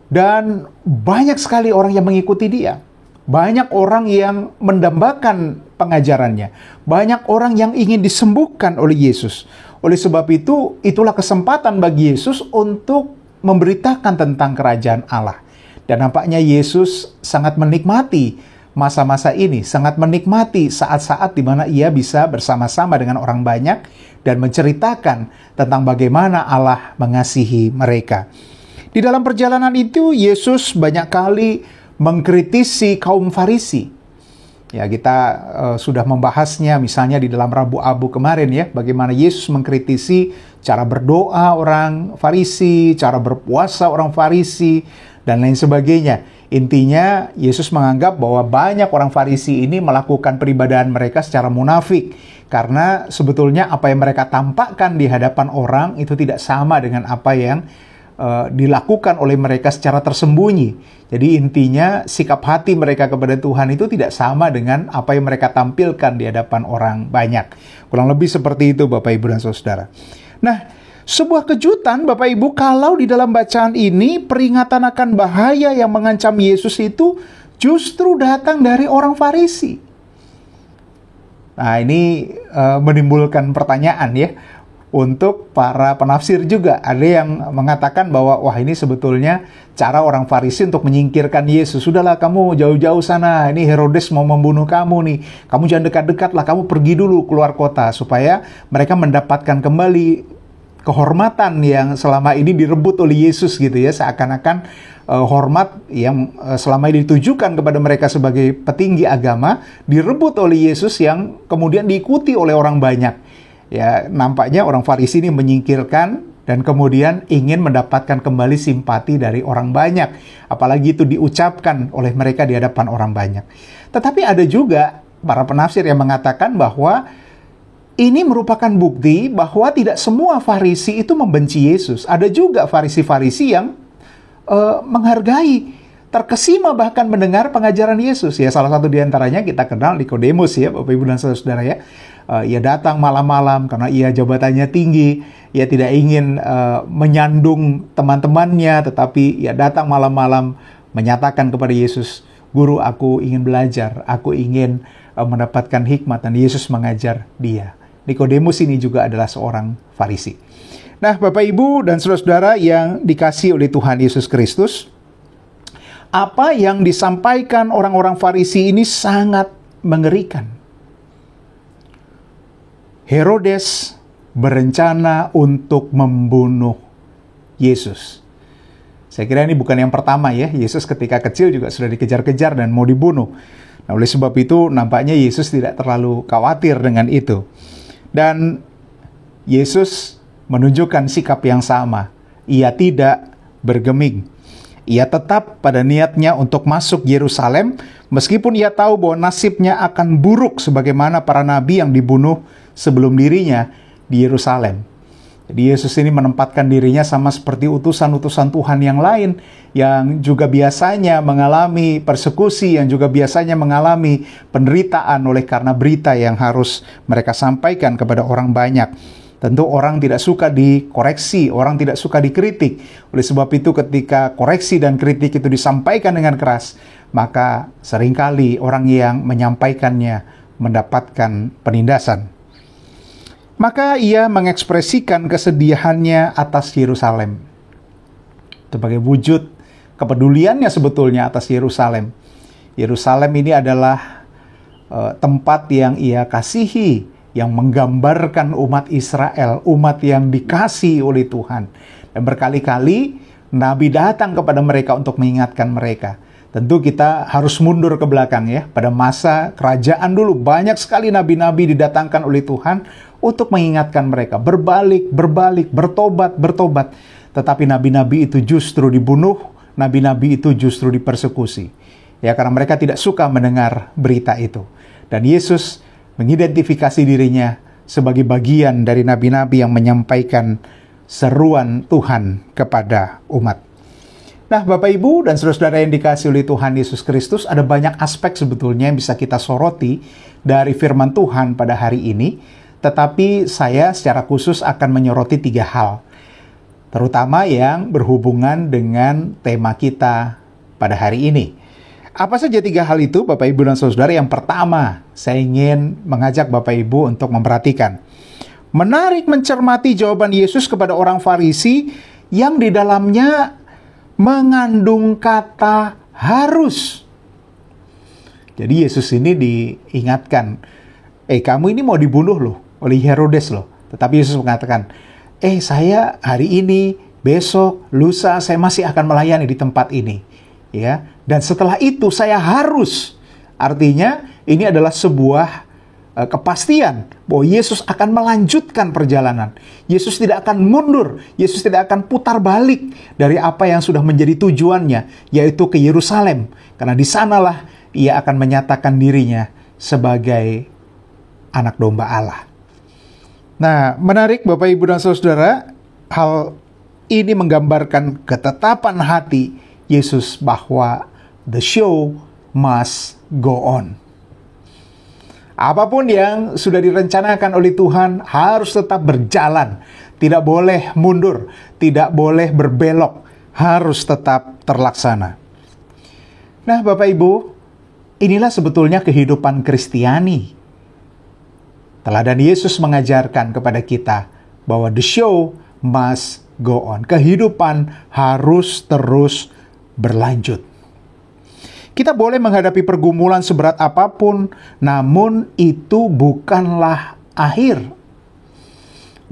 dan banyak sekali orang yang mengikuti dia. Banyak orang yang mendambakan pengajarannya. Banyak orang yang ingin disembuhkan oleh Yesus. Oleh sebab itu, itulah kesempatan bagi Yesus untuk memberitakan tentang kerajaan Allah. Dan nampaknya Yesus sangat menikmati masa-masa ini, sangat menikmati saat-saat di mana ia bisa bersama-sama dengan orang banyak dan menceritakan tentang bagaimana Allah mengasihi mereka. Di dalam perjalanan itu, Yesus banyak kali mengkritisi kaum Farisi. Ya, kita sudah membahasnya misalnya di dalam Rabu Abu kemarin ya, bagaimana Yesus mengkritisi cara berdoa orang Farisi, cara berpuasa orang Farisi, dan lain sebagainya. Intinya, Yesus menganggap bahwa banyak orang Farisi ini melakukan peribadahan mereka secara munafik. Karena sebetulnya apa yang mereka tampakkan di hadapan orang itu tidak sama dengan apa yang dilakukan oleh mereka secara tersembunyi. Jadi intinya, sikap hati mereka kepada Tuhan itu tidak sama dengan apa yang mereka tampilkan di hadapan orang banyak. Kurang lebih seperti itu Bapak Ibu dan Saudara. Nah, sebuah kejutan Bapak Ibu, kalau di dalam bacaan ini peringatan akan bahaya yang mengancam Yesus itu justru datang dari orang Farisi. Nah, ini menimbulkan pertanyaan ya untuk para penafsir juga. Ada yang mengatakan bahwa wah, ini sebetulnya cara orang Farisi untuk menyingkirkan Yesus. Sudahlah, kamu jauh-jauh sana, ini Herodes mau membunuh kamu nih. Kamu jangan dekat-dekat lah, kamu pergi dulu keluar kota, supaya mereka mendapatkan kembali kehormatan yang selama ini direbut oleh Yesus gitu ya. Seakan-akan hormat yang selama ini ditujukan kepada mereka sebagai petinggi agama direbut oleh Yesus yang kemudian diikuti oleh orang banyak. Ya, nampaknya orang Farisi ini menyingkirkan dan kemudian ingin mendapatkan kembali simpati dari orang banyak. Apalagi itu diucapkan oleh mereka di hadapan orang banyak. Tetapi ada juga para penafsir yang mengatakan bahwa ini merupakan bukti bahwa tidak semua Farisi itu membenci Yesus. Ada juga Farisi-Farisi yang menghargai, terkesima bahkan mendengar pengajaran Yesus. Ya, salah satu di antaranya kita kenal Nikodemus ya, Bapak Ibu dan Saudara ya. Ia datang malam-malam karena ia jabatannya tinggi. Ia tidak ingin menyandung teman-temannya, tetapi ia datang malam-malam menyatakan kepada Yesus, "Guru, aku ingin belajar, aku ingin mendapatkan hikmat." Dan Yesus mengajar dia. Nikodemus ini juga adalah seorang Farisi. Nah, Bapak, Ibu, dan saudara-saudara yang dikasihi oleh Tuhan Yesus Kristus, apa yang disampaikan orang-orang Farisi ini sangat mengerikan. Herodes berencana untuk membunuh Yesus. Saya kira ini bukan yang pertama ya. Yesus ketika kecil juga sudah dikejar-kejar dan mau dibunuh. Nah, oleh sebab itu nampaknya Yesus tidak terlalu khawatir dengan itu. Dan Yesus menunjukkan sikap yang sama. Ia tidak bergeming. Ia tetap pada niatnya untuk masuk Yerusalem, meskipun ia tahu bahwa nasibnya akan buruk sebagaimana para nabi yang dibunuh sebelum dirinya di Yerusalem. Jadi Yesus ini menempatkan dirinya sama seperti utusan-utusan Tuhan yang lain, yang juga biasanya mengalami persekusi, yang juga biasanya mengalami penderitaan oleh karena berita yang harus mereka sampaikan kepada orang banyak. Tentu orang tidak suka dikoreksi, orang tidak suka dikritik. Oleh sebab itu ketika koreksi dan kritik itu disampaikan dengan keras, maka seringkali orang yang menyampaikannya mendapatkan penindasan. Maka ia mengekspresikan kesedihannya atas Yerusalem. Sebagai wujud kepeduliannya sebetulnya atas Yerusalem. Yerusalem ini adalah tempat yang ia kasihi, yang menggambarkan umat Israel, umat yang dikasihi oleh Tuhan. Dan berkali-kali Nabi datang kepada mereka untuk mengingatkan mereka. Tentu kita harus mundur ke belakang ya. Pada masa kerajaan dulu banyak sekali nabi-nabi didatangkan oleh Tuhan untuk mengingatkan mereka. Berbalik, bertobat. Tetapi nabi-nabi itu justru dibunuh, nabi-nabi itu justru dipersekusi. Ya, karena mereka tidak suka mendengar berita itu. Dan Yesus mengidentifikasi dirinya sebagai bagian dari nabi-nabi yang menyampaikan seruan Tuhan kepada umat. Nah, Bapak, Ibu, dan saudara-saudara yang dikasihi oleh Tuhan Yesus Kristus, ada banyak aspek sebetulnya yang bisa kita soroti dari firman Tuhan pada hari ini, tetapi saya secara khusus akan menyoroti 3 hal, terutama yang berhubungan dengan tema kita pada hari ini. Apa saja 3 hal itu, Bapak, Ibu, dan saudara? Yang pertama, saya ingin mengajak Bapak, Ibu untuk memperhatikan. Menarik mencermati jawaban Yesus kepada orang Farisi yang di dalamnya mengandung kata harus. Jadi Yesus ini diingatkan, kamu ini mau dibunuh loh oleh Herodes loh. Tetapi Yesus mengatakan, saya hari ini, besok, lusa saya masih akan melayani di tempat ini. Ya, dan setelah itu saya harus. Artinya ini adalah sebuah kepastian bahwa Yesus akan melanjutkan perjalanan. Yesus tidak akan mundur. Yesus tidak akan putar balik dari apa yang sudah menjadi tujuannya, yaitu ke Yerusalem. Karena di sanalah ia akan menyatakan dirinya sebagai anak domba Allah. Nah, menarik Bapak, Ibu, dan saudara, hal ini menggambarkan ketetapan hati Yesus bahwa the show must go on. Apapun yang sudah direncanakan oleh Tuhan harus tetap berjalan. Tidak boleh mundur, tidak boleh berbelok, harus tetap terlaksana. Nah, Bapak, Ibu, inilah sebetulnya kehidupan Kristiani. Teladan Yesus mengajarkan kepada kita bahwa the show must go on. Kehidupan harus terus berlanjut. Kita boleh menghadapi pergumulan seberat apapun, namun itu bukanlah akhir.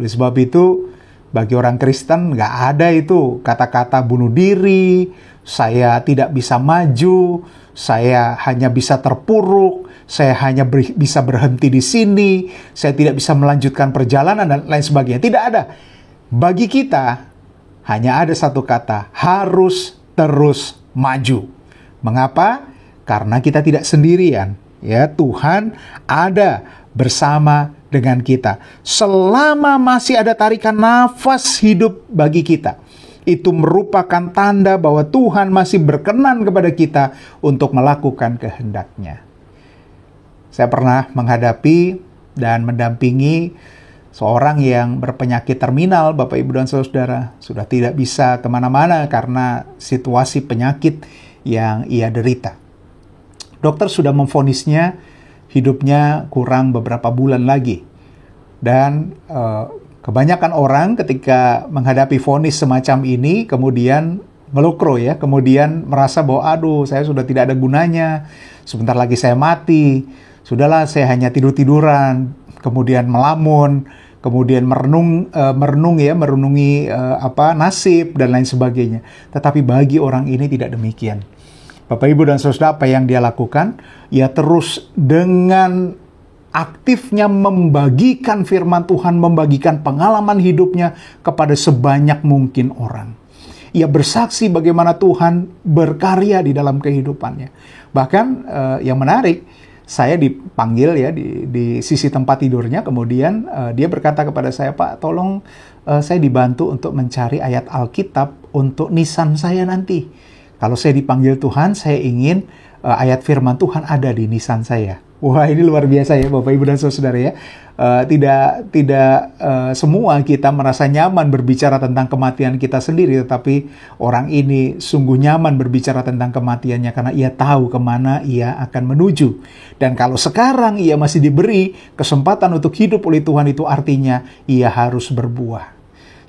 Oleh sebab itu, bagi orang Kristen nggak ada itu kata-kata bunuh diri, saya tidak bisa maju, saya hanya bisa terpuruk, saya hanya bisa berhenti di sini, saya tidak bisa melanjutkan perjalanan, dan lain sebagainya. Tidak ada. Bagi kita, hanya ada satu kata, harus terus maju. Mengapa? Karena kita tidak sendirian. Ya, Tuhan ada bersama dengan kita. Selama masih ada tarikan nafas hidup bagi kita, itu merupakan tanda bahwa Tuhan masih berkenan kepada kita untuk melakukan kehendak-Nya. Saya pernah menghadapi dan mendampingi seorang yang berpenyakit terminal, Bapak Ibu dan Saudara, sudah tidak bisa kemana-mana karena situasi penyakit yang ia derita. Dokter sudah memvonisnya hidupnya kurang beberapa bulan lagi. Dan kebanyakan orang ketika menghadapi vonis semacam ini kemudian ngelukro ya, kemudian merasa bahwa aduh saya sudah tidak ada gunanya, sebentar lagi saya mati, sudahlah saya hanya tidur-tiduran, kemudian melamun, kemudian merenungi nasib dan lain sebagainya. Tetapi bagi orang ini tidak demikian. Bapak Ibu dan Saudara, apa yang dia lakukan? Ia terus dengan aktifnya membagikan firman Tuhan, membagikan pengalaman hidupnya kepada sebanyak mungkin orang. Ia bersaksi bagaimana Tuhan berkarya di dalam kehidupannya. Bahkan yang menarik, saya dipanggil ya di sisi tempat tidurnya, kemudian dia berkata kepada saya, Pak, tolong saya dibantu untuk mencari ayat Alkitab untuk nisan saya nanti. Kalau saya dipanggil Tuhan, saya ingin ayat firman Tuhan ada di nisan saya. Wah, ini luar biasa ya Bapak Ibu dan Saudara ya. Tidak semua kita merasa nyaman berbicara tentang kematian kita sendiri, tetapi orang ini sungguh nyaman berbicara tentang kematiannya karena ia tahu kemana ia akan menuju. Dan kalau sekarang ia masih diberi kesempatan untuk hidup oleh Tuhan, itu artinya ia harus berbuah.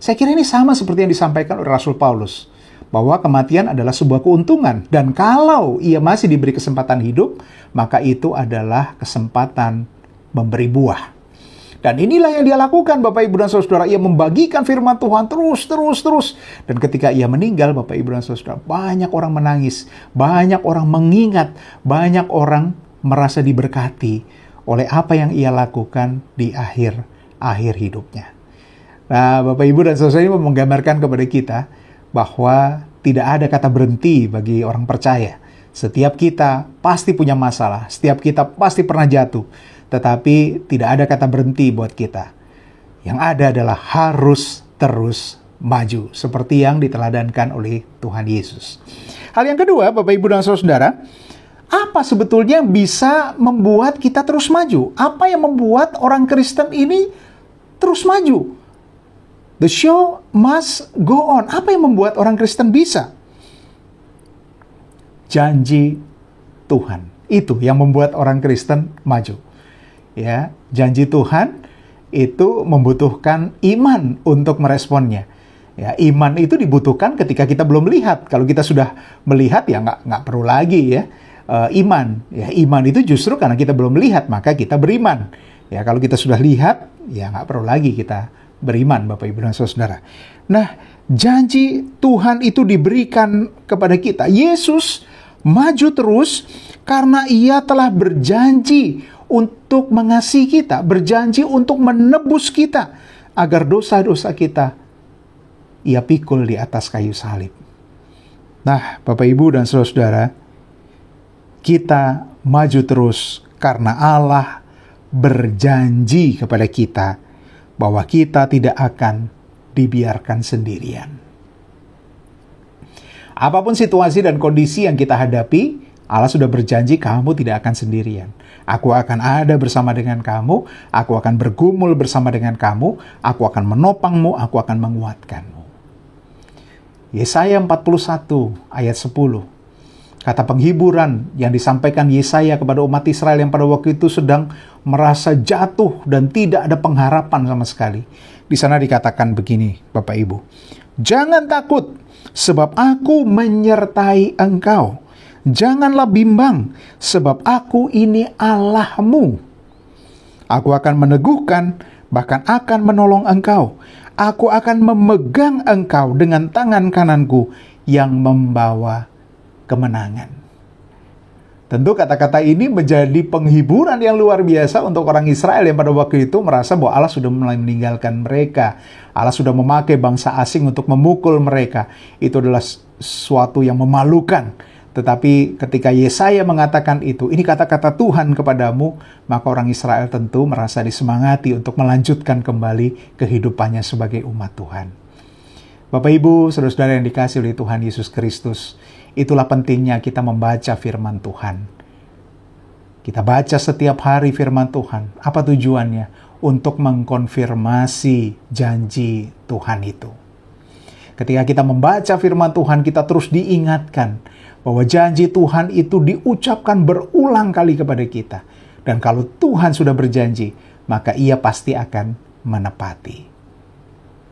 Saya kira ini sama seperti yang disampaikan oleh Rasul Paulus, bahwa kematian adalah sebuah keuntungan. Dan kalau ia masih diberi kesempatan hidup, maka itu adalah kesempatan memberi buah. Dan inilah yang dia lakukan, Bapak Ibu dan Saudara. Ia membagikan firman Tuhan terus. Dan ketika ia meninggal, Bapak Ibu dan Saudara, banyak orang menangis, banyak orang mengingat, banyak orang merasa diberkati oleh apa yang ia lakukan di akhir hidupnya. Nah, Bapak Ibu dan Saudara, ini menggambarkan kepada kita bahwa tidak ada kata berhenti bagi orang percaya. Setiap kita pasti punya masalah, setiap kita pasti pernah jatuh, tetapi tidak ada kata berhenti buat kita. Yang ada adalah harus terus maju, seperti yang diteladankan oleh Tuhan Yesus. Hal yang kedua, Bapak Ibu dan Saudara, apa sebetulnya yang bisa membuat kita terus maju? Apa yang membuat orang Kristen ini terus maju? The show must go on. Apa yang membuat orang Kristen bisa? Janji Tuhan. Itu yang membuat orang Kristen maju. Ya, janji Tuhan itu membutuhkan iman untuk meresponnya. Ya, iman itu dibutuhkan ketika kita belum melihat. Kalau kita sudah melihat ya nggak perlu lagi ya iman. Ya, iman itu justru karena kita belum melihat maka kita beriman. Ya, kalau kita sudah lihat ya nggak perlu lagi kita beriman, Bapak Ibu dan Saudara. Nah, janji Tuhan itu diberikan kepada kita. Yesus maju terus karena ia telah berjanji untuk mengasihi kita, berjanji untuk menebus kita, agar dosa-dosa kita ia pikul di atas kayu salib. Nah, Bapak Ibu dan Saudara, kita maju terus karena Allah berjanji kepada kita bahwa kita tidak akan dibiarkan sendirian. Apapun situasi dan kondisi yang kita hadapi, Allah sudah berjanji kamu tidak akan sendirian. Aku akan ada bersama dengan kamu, aku akan bergumul bersama dengan kamu, aku akan menopangmu, aku akan menguatkanmu. Yesaya 41 ayat 10. Kata penghiburan yang disampaikan Yesaya kepada umat Israel yang pada waktu itu sedang merasa jatuh dan tidak ada pengharapan sama sekali. Di sana dikatakan begini, Bapak Ibu. Jangan takut, sebab aku menyertai engkau. Janganlah bimbang, sebab aku ini Allahmu. Aku akan meneguhkan, bahkan akan menolong engkau. Aku akan memegang engkau dengan tangan kananku yang membawa kemenangan. Tentu kata-kata ini menjadi penghiburan yang luar biasa untuk orang Israel yang pada waktu itu merasa bahwa Allah sudah mulai meninggalkan mereka. Allah sudah memakai bangsa asing untuk memukul mereka. Itu adalah sesuatu yang memalukan. Tetapi ketika Yesaya mengatakan itu, ini kata-kata Tuhan kepadamu, maka orang Israel tentu merasa disemangati untuk melanjutkan kembali kehidupannya sebagai umat Tuhan. Bapak Ibu, saudara-saudara yang dikasihi oleh Tuhan Yesus Kristus, itulah pentingnya kita membaca firman Tuhan. Kita baca setiap hari firman Tuhan. Apa tujuannya? Untuk mengkonfirmasi janji Tuhan itu. Ketika kita membaca firman Tuhan, kita terus diingatkan bahwa janji Tuhan itu diucapkan berulang kali kepada kita. Dan kalau Tuhan sudah berjanji, maka Ia pasti akan menepati.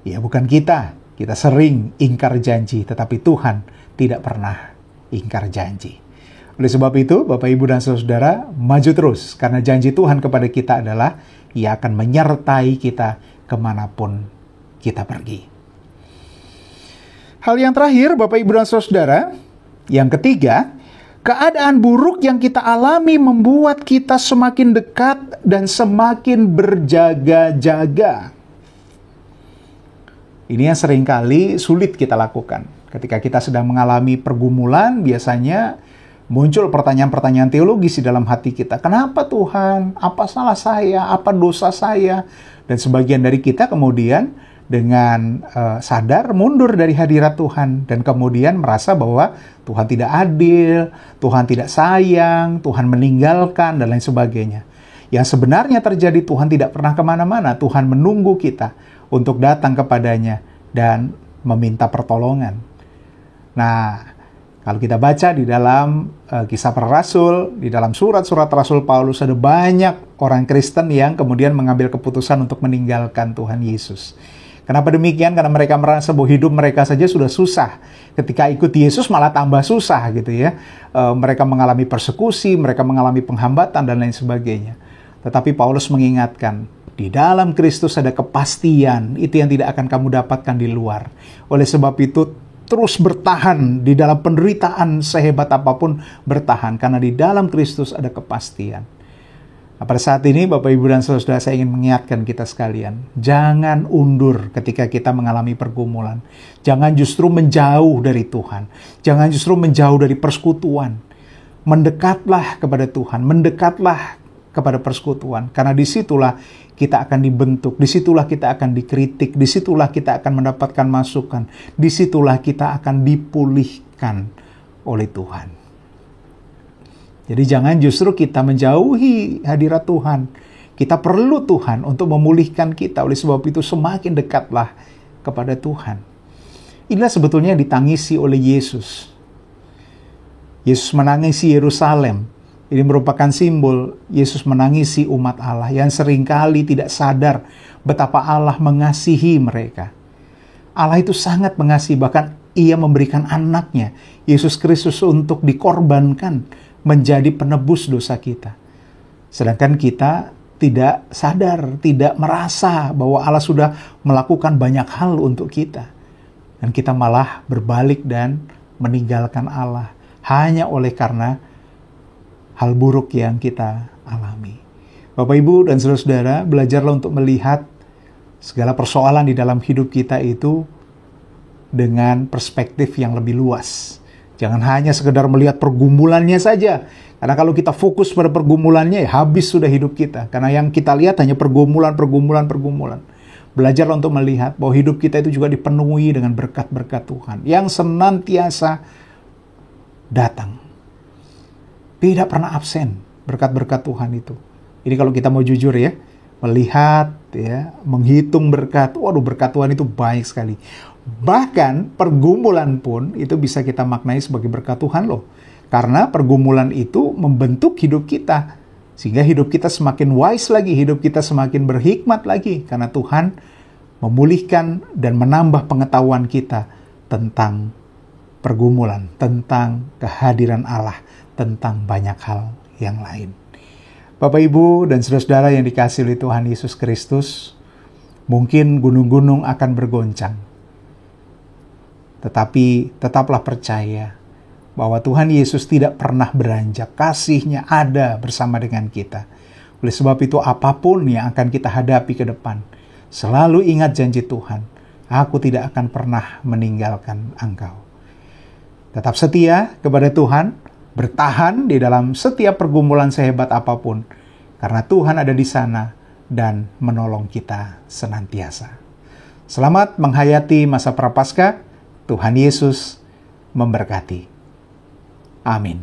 Ya, bukan kita. Kita sering ingkar janji, tetapi Tuhan tidak pernah ingkar janji. Oleh sebab itu, Bapak, Ibu, dan Saudara, maju terus. Karena janji Tuhan kepada kita adalah Ia akan menyertai kita kemanapun kita pergi. Hal yang terakhir, Bapak, Ibu, dan Saudara, yang ketiga, keadaan buruk yang kita alami membuat kita semakin dekat dan semakin berjaga-jaga. Ini yang seringkali sulit kita lakukan. Ketika kita sedang mengalami pergumulan, biasanya muncul pertanyaan-pertanyaan teologis di dalam hati kita. Kenapa Tuhan? Apa salah saya? Apa dosa saya? Dan sebagian dari kita kemudian dengan sadar mundur dari hadirat Tuhan. Dan kemudian merasa bahwa Tuhan tidak adil, Tuhan tidak sayang, Tuhan meninggalkan, dan lain sebagainya. Yang sebenarnya terjadi, Tuhan tidak pernah kemana-mana. Tuhan menunggu kita untuk datang kepadanya dan meminta pertolongan. Nah, kalau kita baca di dalam Kisah Para Rasul, di dalam surat-surat Rasul Paulus, ada banyak orang Kristen yang kemudian mengambil keputusan untuk meninggalkan Tuhan Yesus. Kenapa demikian? Karena mereka merasa bahwa hidup mereka saja sudah susah. Ketika ikut Yesus malah tambah susah gitu ya. Mereka mengalami persekusi, mereka mengalami penghambatan, dan lain sebagainya. Tetapi Paulus mengingatkan, di dalam Kristus ada kepastian, itu yang tidak akan kamu dapatkan di luar. Oleh sebab itu, terus bertahan di dalam penderitaan sehebat apapun, bertahan, karena di dalam Kristus ada kepastian. Nah, pada saat ini Bapak, Ibu, dan Saudara, saya ingin mengingatkan kita sekalian, jangan undur ketika kita mengalami pergumulan. Jangan justru menjauh dari Tuhan. Jangan justru menjauh dari persekutuan. Mendekatlah kepada Tuhan, mendekatlah kepada persekutuan, karena disitulah kita akan dibentuk, disitulah kita akan dikritik, disitulah kita akan mendapatkan masukan, disitulah kita akan dipulihkan oleh Tuhan. Jadi jangan justru kita menjauhi hadirat Tuhan. Kita perlu Tuhan untuk memulihkan kita, oleh sebab itu semakin dekatlah kepada Tuhan. Inilah sebetulnya yang ditangisi oleh Yesus. Yesus menangisi Yerusalem. Ini merupakan simbol Yesus menangisi umat Allah yang seringkali tidak sadar betapa Allah mengasihi mereka. Allah itu sangat mengasihi, bahkan Ia memberikan anaknya, Yesus Kristus, untuk dikorbankan menjadi penebus dosa kita. Sedangkan kita tidak sadar, tidak merasa bahwa Allah sudah melakukan banyak hal untuk kita. Dan kita malah berbalik dan meninggalkan Allah hanya oleh karena hal buruk yang kita alami. Bapak, Ibu, dan saudara-saudara, belajarlah untuk melihat segala persoalan di dalam hidup kita itu dengan perspektif yang lebih luas. Jangan hanya sekedar melihat pergumulannya saja. Karena kalau kita fokus pada pergumulannya, ya habis sudah hidup kita. Karena yang kita lihat hanya pergumulan. Belajarlah untuk melihat bahwa hidup kita itu juga dipenuhi dengan berkat-berkat Tuhan yang senantiasa datang. Tidak pernah absen berkat-berkat Tuhan itu. Ini kalau kita mau jujur ya, melihat ya, menghitung berkat. Waduh, berkat Tuhan itu banyak sekali. Bahkan pergumulan pun itu bisa kita maknai sebagai berkat Tuhan loh. Karena pergumulan itu membentuk hidup kita. Sehingga hidup kita semakin wise lagi, hidup kita semakin berhikmat lagi. Karena Tuhan memulihkan dan menambah pengetahuan kita tentang pergumulan, tentang kehadiran Allah, tentang banyak hal yang lain. Bapak, Ibu, dan saudara-saudara yang dikasihi oleh Tuhan Yesus Kristus, mungkin gunung-gunung akan bergoncang. Tetapi tetaplah percaya bahwa Tuhan Yesus tidak pernah beranjak. Kasih-Nya ada bersama dengan kita. Oleh sebab itu, apapun yang akan kita hadapi ke depan, selalu ingat janji Tuhan. Aku tidak akan pernah meninggalkan engkau. Tetap setia kepada Tuhan, bertahan di dalam setiap pergumulan sehebat apapun, karena Tuhan ada di sana dan menolong kita senantiasa. Selamat menghayati masa Prapaskah. Tuhan Yesus memberkati. Amin.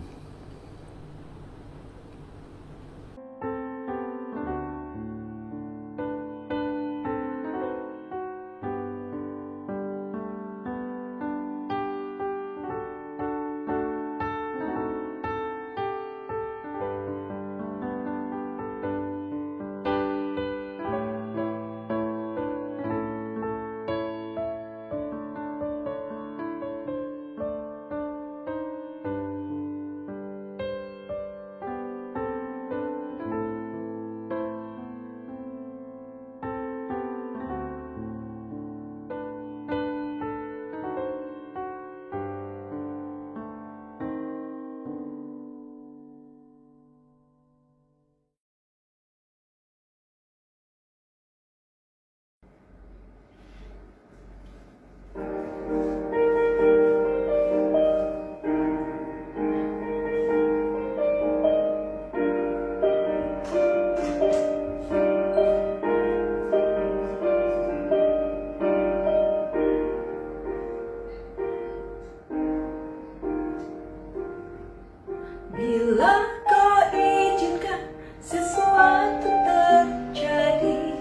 Bila kau izinkan sesuatu terjadi,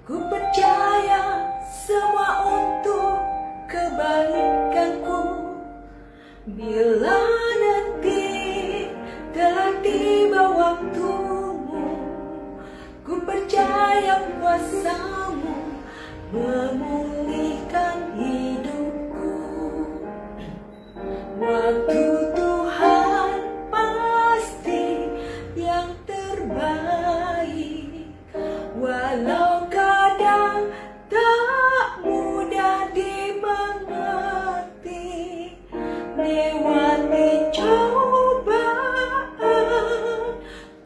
ku percaya semua untuk kebaikanku. Bila nanti telah tiba waktumu, ku percaya kuasamu memulihkan hidupku. Waktu Tuhan pasti yang terbaik, walau kadang tak mudah dimengerti. Lewati cobaan,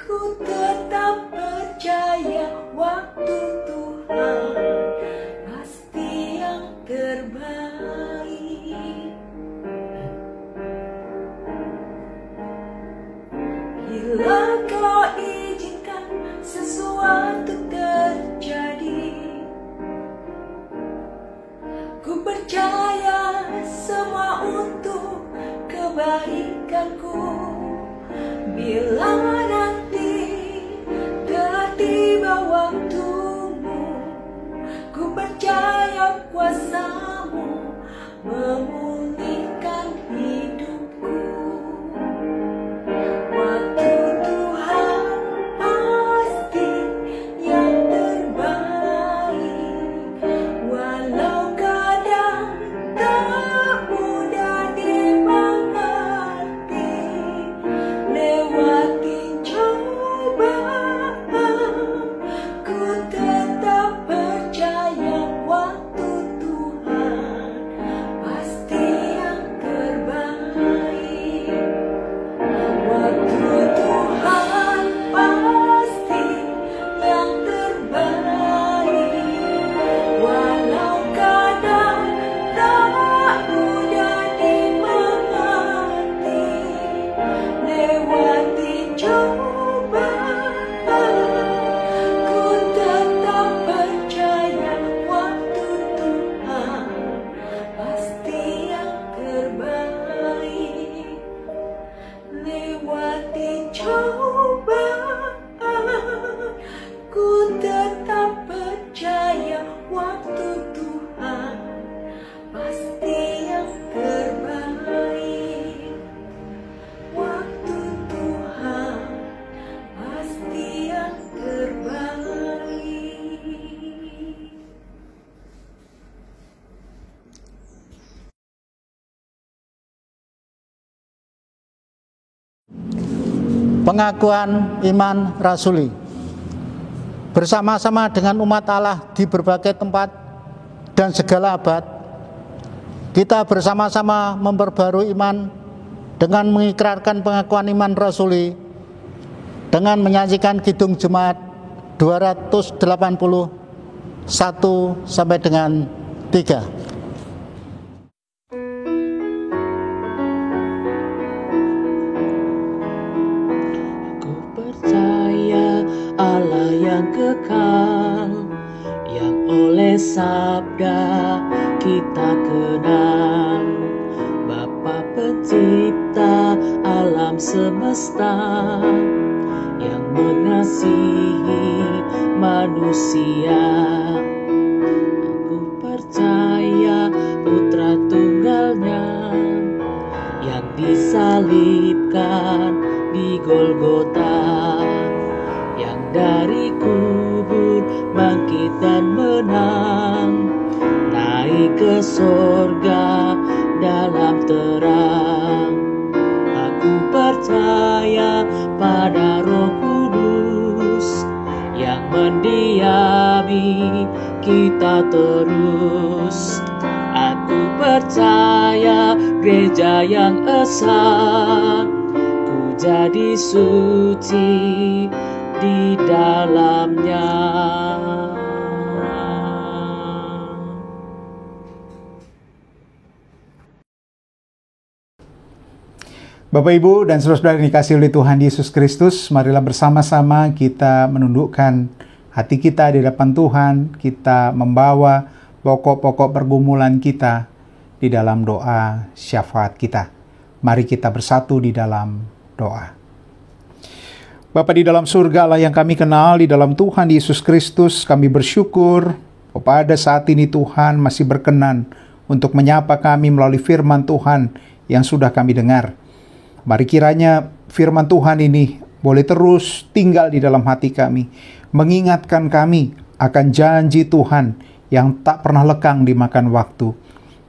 ku tetap percaya waktu Tuhan pasti yang terbaik. Bila kau izinkan sesuatu terjadi, ku percaya semua untuk kebaikanku. Bila nanti telah tiba waktumu, ku percaya kuasamu memulihkan hidupku. Waktu Tuhan pasti yang terbaik, walau kadang tak mudah dimengerti. Lewati cobaan, ku tetap percaya waktu Tuhan pasti yang terbaik. Waktu Tuhan pasti yang terbaik, walau kadang tak mudah dimengerti. Lewati cobaan, ku tetap percaya waktu Tuhan pasti yang terbaik. Lewati cobaan, ku tetap percaya waktu Tuhan pasti yang terbaik. Waktu Tuhan pasti yang terbaik. Pengakuan iman rasuli. Bersama-sama dengan umat Allah di berbagai tempat dan segala abad, kita bersama-sama memperbarui iman dengan mengikrarkan pengakuan iman rasuli dengan menyanyikan Kidung Jemaat 281 sampai dengan 3. Allah yang kekal, yang oleh sabda kita kenal, Bapa pencipta alam semesta, yang mengasihi manusia. Aku percaya Putra Tunggalnya yang disalibkan di Golgota, yang dari kubur bangkit dan menang, naik ke sorga dalam terang. Aku percaya pada Roh Kudus yang mendiami kita terus. Aku percaya gereja yang esa, ku jadi suci di dalamnya. Bapak, Ibu, dan saudara-saudara yang dikasihi oleh Tuhan Yesus Kristus, marilah bersama-sama kita menundukkan hati kita di hadapan Tuhan. Kita membawa pokok-pokok pergumulan kita di dalam doa syafaat kita. Mari kita bersatu di dalam doa. Bapa di dalam surga, Allah yang kami kenal, di dalam Tuhan Yesus Kristus, kami bersyukur pada saat ini Tuhan masih berkenan untuk menyapa kami melalui firman Tuhan yang sudah kami dengar. Mari kiranya firman Tuhan ini boleh terus tinggal di dalam hati kami, mengingatkan kami akan janji Tuhan yang tak pernah lekang dimakan waktu.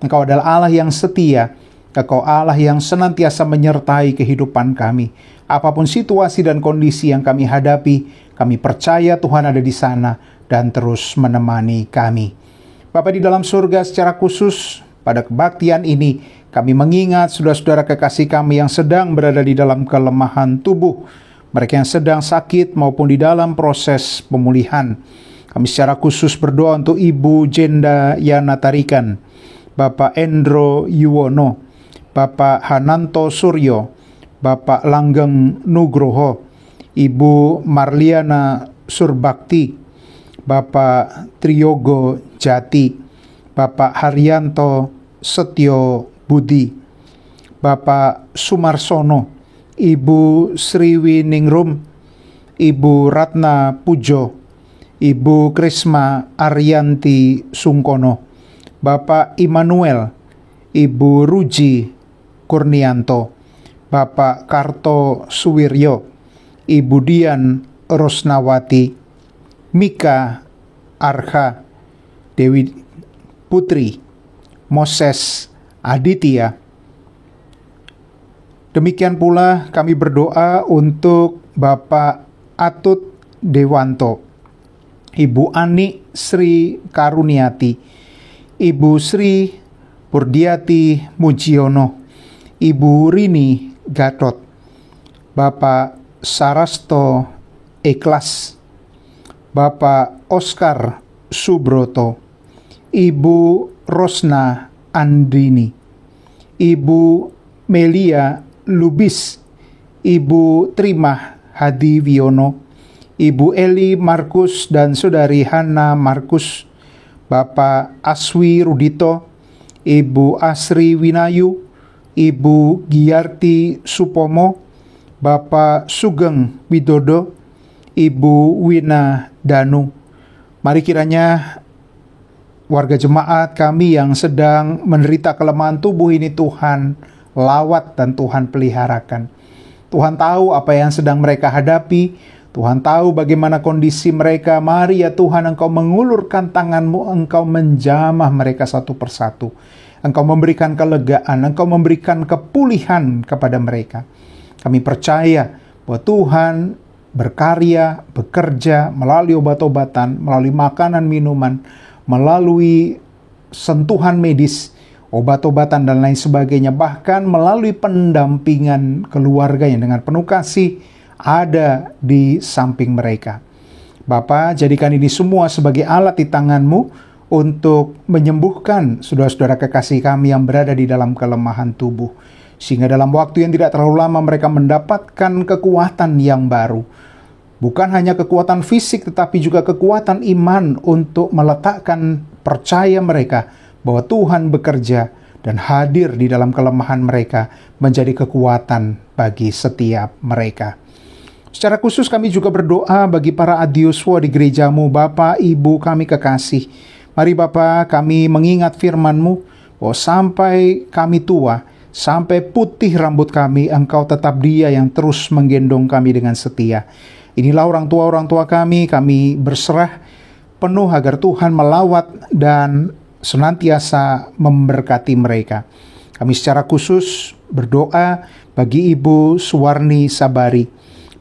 Engkau adalah Allah yang setia, Engkau Allah yang senantiasa menyertai kehidupan kami. Apapun situasi dan kondisi yang kami hadapi, kami percaya Tuhan ada di sana dan terus menemani kami. Bapa di dalam surga, secara khusus pada kebaktian ini, kami mengingat saudara-saudara kekasih kami yang sedang berada di dalam kelemahan tubuh, mereka yang sedang sakit maupun di dalam proses pemulihan. Kami secara khusus berdoa untuk Ibu Jenda Yana Tarikan, Bapak Endro Yuwono, Bapak Hananto Suryo, Bapak Langgeng Nugroho, Ibu Marliana Surbakti, Bapak Triyogo Jati, Bapak Haryanto Setyo Budi, Bapak Sumarsono, Ibu Sriwiningrum, Ibu Ratna Pujo, Ibu Krisma Arianti Sungkono, Bapak Immanuel, Ibu Ruji Kurnianto, Bapak Karto Suwiryo, Ibu Dian Rosnawati, Mika Arha, Dewi Putri, Moses Aditya. Demikian pula kami berdoa untuk Bapak Atut Dewanto, Ibu Ani Sri Karuniati, Ibu Sri Purdiati Mujiono, Ibu Rini Gatot, Bapak Sarasto Ikhlas, Bapak Oscar Subroto, Ibu Rosna Andrini, Ibu Melia Lubis, Ibu Trimah Hadi Wiono, Ibu Eli Markus dan Saudari Hana Markus, Bapak Aswi Rudito, Ibu Asri Winayu, Ibu Giarti Supomo, Bapak Sugeng Widodo, Ibu Wina Danu. Mari kiranya warga jemaat kami yang sedang menderita kelemahan tubuh ini Tuhan lawat dan Tuhan peliharakan. Tuhan tahu apa yang sedang mereka hadapi, Tuhan tahu bagaimana kondisi mereka. Mari ya Tuhan, Engkau mengulurkan tangan-Mu, Engkau menjamah mereka satu persatu. Engkau memberikan kelegaan, Engkau memberikan kepulihan kepada mereka. Kami percaya bahwa Tuhan berkarya, bekerja melalui obat-obatan, melalui makanan, minuman, melalui sentuhan medis, obat-obatan dan lain sebagainya, bahkan melalui pendampingan keluarga yang dengan penuh kasih ada di samping mereka. Bapa, jadikan ini semua sebagai alat di tangan-Mu untuk menyembuhkan saudara-saudara kekasih kami yang berada di dalam kelemahan tubuh, sehingga dalam waktu yang tidak terlalu lama mereka mendapatkan kekuatan yang baru. Bukan hanya kekuatan fisik, tetapi juga kekuatan iman untuk meletakkan percaya mereka bahwa Tuhan bekerja dan hadir di dalam kelemahan mereka menjadi kekuatan bagi setiap mereka. Secara khusus kami juga berdoa bagi para adiuswa di gereja-Mu, Bapak, Ibu kami kekasih. Mari Bapa, kami mengingat firman-Mu bahwa sampai kami tua, sampai putih rambut kami, Engkau tetap Dia yang terus menggendong kami dengan setia. Inilah orang tua kami berserah penuh agar Tuhan melawat dan senantiasa memberkati mereka. Kami secara khusus berdoa bagi Ibu Suwarni Sabari,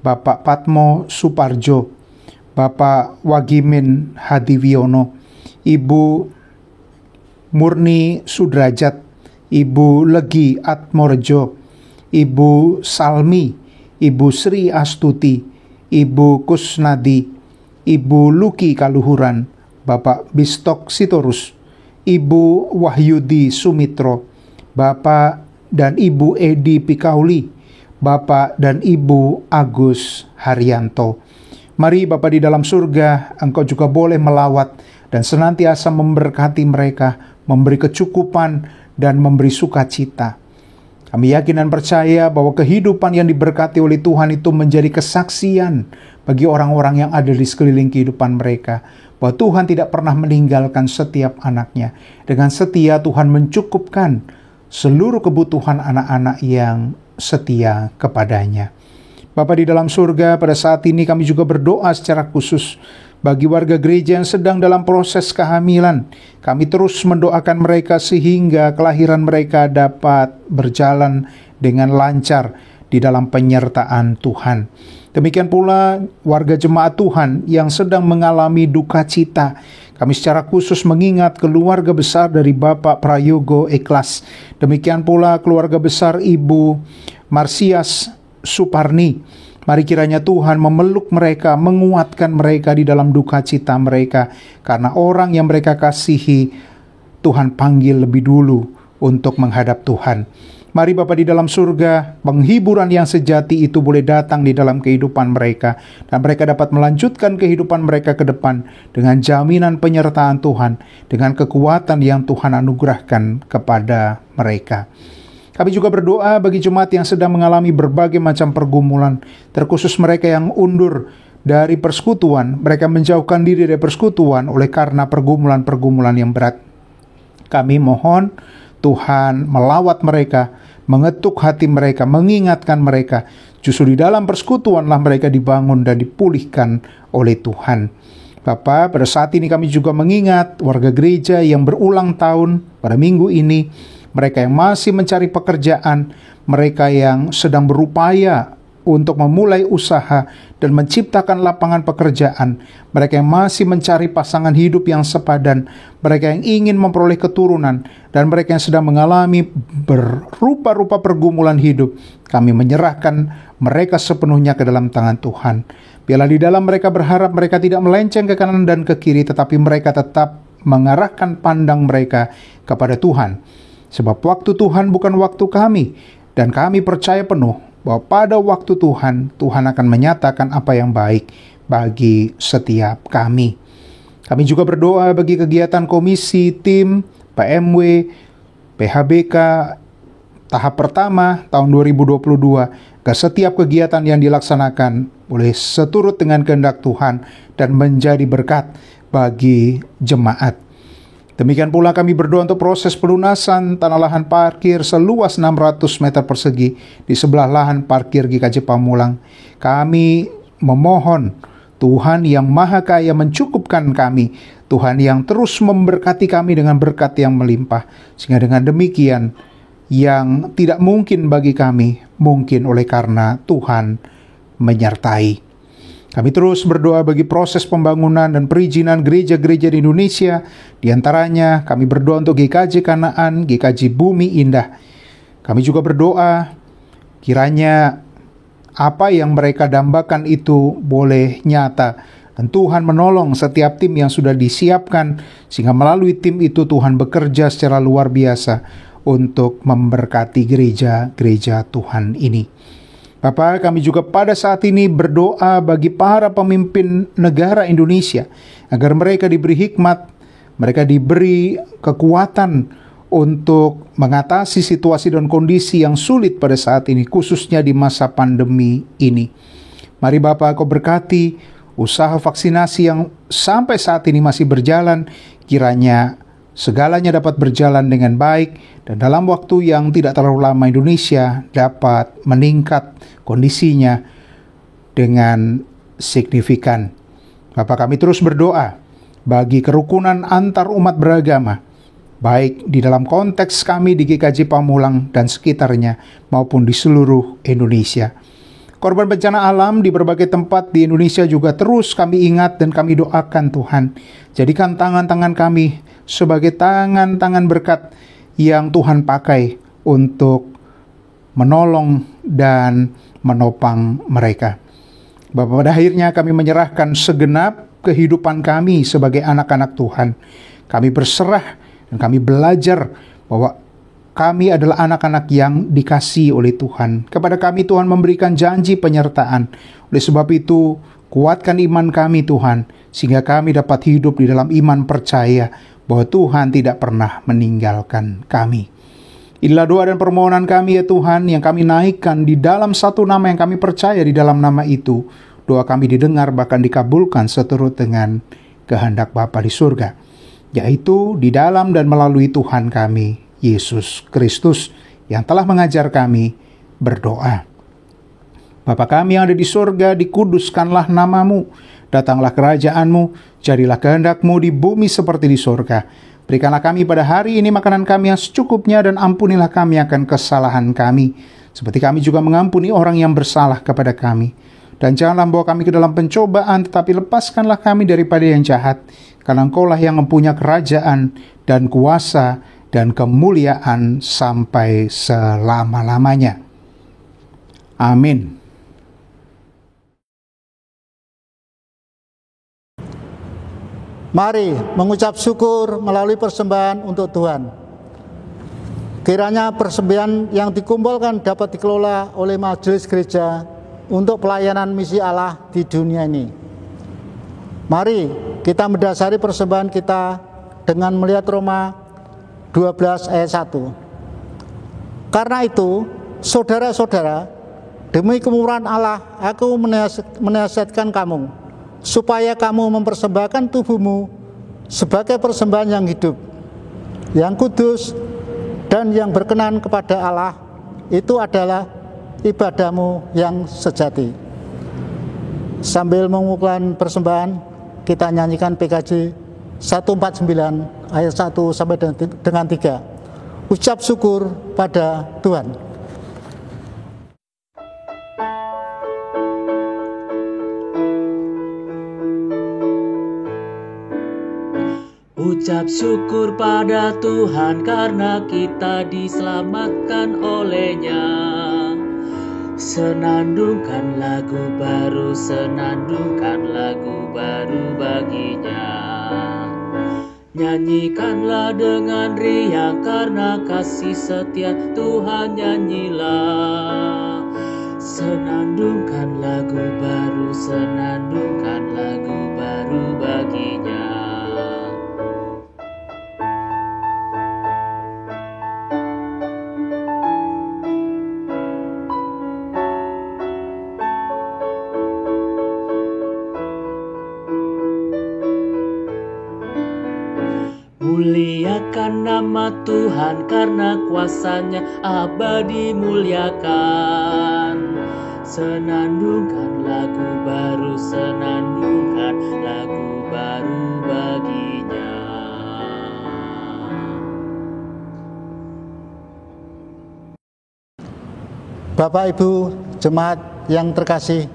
Bapak Patmo Suparjo, Bapak Wagimin Hadiwiono, Ibu Murni Sudrajat, Ibu Legi Atmorejo, Ibu Salmi, Ibu Sri Astuti, Ibu Kusnadi, Ibu Luki Kaluhuran, Bapak Bistok Sitorus, Ibu Wahyudi Sumitro, Bapak dan Ibu Edi Pikauli, Bapak dan Ibu Agus Haryanto. Mari Bapa di dalam surga, Engkau juga boleh melawat dan senantiasa memberkati mereka, memberi kecukupan dan memberi sukacita. Kami yakin dan percaya bahwa kehidupan yang diberkati oleh Tuhan itu menjadi kesaksian bagi orang-orang yang ada di sekeliling kehidupan mereka, bahwa Tuhan tidak pernah meninggalkan setiap anaknya. Dengan setia Tuhan mencukupkan seluruh kebutuhan anak-anak yang setia kepadanya. Bapa di dalam surga, pada saat ini kami juga berdoa secara khusus bagi warga gereja yang sedang dalam proses kehamilan. Kami terus mendoakan mereka sehingga kelahiran mereka dapat berjalan dengan lancar di dalam penyertaan Tuhan. Demikian pula warga jemaat Tuhan yang sedang mengalami duka cita. Kami secara khusus mengingat keluarga besar dari Bapak Prayogo Ikhlas. Demikian pula keluarga besar Ibu Marsias Suparni. Mari kiranya Tuhan memeluk mereka, menguatkan mereka di dalam duka cita mereka. Karena orang yang mereka kasihi, Tuhan panggil lebih dulu untuk menghadap Tuhan. Mari Bapa di dalam surga, penghiburan yang sejati itu boleh datang di dalam kehidupan mereka. Dan mereka dapat melanjutkan kehidupan mereka ke depan dengan jaminan penyertaan Tuhan, dengan kekuatan yang Tuhan anugerahkan kepada mereka. Kami juga berdoa bagi jemaat yang sedang mengalami berbagai macam pergumulan, terkhusus mereka yang undur dari persekutuan, mereka menjauhkan diri dari persekutuan oleh karena pergumulan-pergumulan yang berat. Kami mohon Tuhan melawat mereka, mengetuk hati mereka, mengingatkan mereka. Justru di dalam persekutuanlah mereka dibangun dan dipulihkan oleh Tuhan. Bapa, pada saat ini kami juga mengingat warga gereja yang berulang tahun pada minggu ini, mereka yang masih mencari pekerjaan, mereka yang sedang berupaya untuk memulai usaha dan menciptakan lapangan pekerjaan, mereka yang masih mencari pasangan hidup yang sepadan, mereka yang ingin memperoleh keturunan, dan mereka yang sedang mengalami berupa-rupa pergumulan hidup. Kami menyerahkan mereka sepenuhnya ke dalam tangan Tuhan. Biarlah di dalam mereka berharap mereka tidak melenceng ke kanan dan ke kiri, tetapi mereka tetap mengarahkan pandang mereka kepada Tuhan. Sebab waktu Tuhan bukan waktu kami, dan kami percaya penuh bahwa pada waktu Tuhan, Tuhan akan menyatakan apa yang baik bagi setiap kami. Kami juga berdoa bagi kegiatan komisi, tim, PMW, PHBK tahap pertama tahun 2022, agar setiap kegiatan yang dilaksanakan boleh seturut dengan kehendak Tuhan dan menjadi berkat bagi jemaat. Demikian pula kami berdoa untuk proses pelunasan tanah lahan parkir seluas 600 meter persegi di sebelah lahan parkir GKJ Pamulang. Kami memohon Tuhan yang Maha Kaya mencukupkan kami, Tuhan yang terus memberkati kami dengan berkat yang melimpah, sehingga dengan demikian yang tidak mungkin bagi kami, mungkin oleh karena Tuhan menyertai. Kami terus berdoa bagi proses pembangunan dan perizinan gereja-gereja di Indonesia. Di antaranya kami berdoa untuk GKJ Kanaan, GKJ Bumi Indah. Kami juga berdoa kiranya apa yang mereka dambakan itu boleh nyata. Dan Tuhan menolong setiap tim yang sudah disiapkan, sehingga melalui tim itu Tuhan bekerja secara luar biasa untuk memberkati gereja-gereja Tuhan ini. Bapak, kami juga pada saat ini berdoa bagi para pemimpin negara Indonesia, agar mereka diberi hikmat, mereka diberi kekuatan untuk mengatasi situasi dan kondisi yang sulit pada saat ini, khususnya di masa pandemi ini. Mari Bapak, Kau berkati usaha vaksinasi yang sampai saat ini masih berjalan, kiranya segalanya dapat berjalan dengan baik, dan dalam waktu yang tidak terlalu lama Indonesia dapat meningkat kondisinya dengan signifikan. Bapak, kami terus berdoa bagi kerukunan antar umat beragama, baik di dalam konteks kami di GKJ Pamulang dan sekitarnya maupun di seluruh Indonesia. Korban bencana alam di berbagai tempat di Indonesia juga terus kami ingat dan kami doakan Tuhan. Jadikan tangan-tangan kami sebagai tangan-tangan berkat yang Tuhan pakai untuk menolong dan menopang mereka. Bapak, pada akhirnya kami menyerahkan segenap kehidupan kami sebagai anak-anak Tuhan. Kami berserah dan kami belajar bahwa kami adalah anak-anak yang dikasihi oleh Tuhan. Kepada kami Tuhan memberikan janji penyertaan. Oleh sebab itu, kuatkan iman kami Tuhan, sehingga kami dapat hidup di dalam iman percaya bahwa Tuhan tidak pernah meninggalkan kami. Inilah doa dan permohonan kami ya Tuhan, yang kami naikkan di dalam satu nama yang kami percaya di dalam nama itu. Doa kami didengar bahkan dikabulkan seturut dengan kehendak Bapa di surga, yaitu di dalam dan melalui Tuhan kami, Yesus Kristus, yang telah mengajar kami berdoa. Bapa kami yang ada di surga, dikuduskanlah namamu, datanglah kerajaanmu, jadilah kehendak-Mu di bumi seperti di surga. Berikanlah kami pada hari ini makanan kami yang secukupnya, dan ampunilah kami akan kesalahan kami, seperti kami juga mengampuni orang yang bersalah kepada kami. Dan janganlah membawa kami ke dalam pencobaan, tetapi lepaskanlah kami daripada yang jahat, karena Engkau-lah yang mempunyai kerajaan dan kuasa dan kemuliaan sampai selama-lamanya. Amin. Mari mengucap syukur melalui persembahan untuk Tuhan. Kiranya persembahan yang dikumpulkan dapat dikelola oleh majelis gereja untuk pelayanan misi Allah di dunia ini. Mari kita mendasari persembahan kita dengan melihat Roma 12 ayat 1. Karena itu, saudara-saudara, demi kemurahan Allah, aku menasihatkan kamu, supaya kamu mempersembahkan tubuhmu sebagai persembahan yang hidup, yang kudus, dan yang berkenan kepada Allah. Itu adalah ibadahmu yang sejati. Sambil mengumpulkan persembahan, kita nyanyikan PKJ 149 ayat 1 sampai dengan 3. Ucap syukur pada Tuhan. Ucap syukur pada Tuhan karena kita diselamatkan oleh-Nya. Senandungkan lagu baru, senandungkan lagu baru bagi-Nya. Nyanyikanlah dengan riang karena kasih setia Tuhan, nyanyilah. Senandungkan lagu baru, senandungkan lagu baru bagi-Nya. Muliakan nama Tuhan karena kuasa-Nya abadi, muliakan. Senandungkan lagu baru, senandungkan lagu baru bagi-Nya. Bapak Ibu jemaat yang terkasih,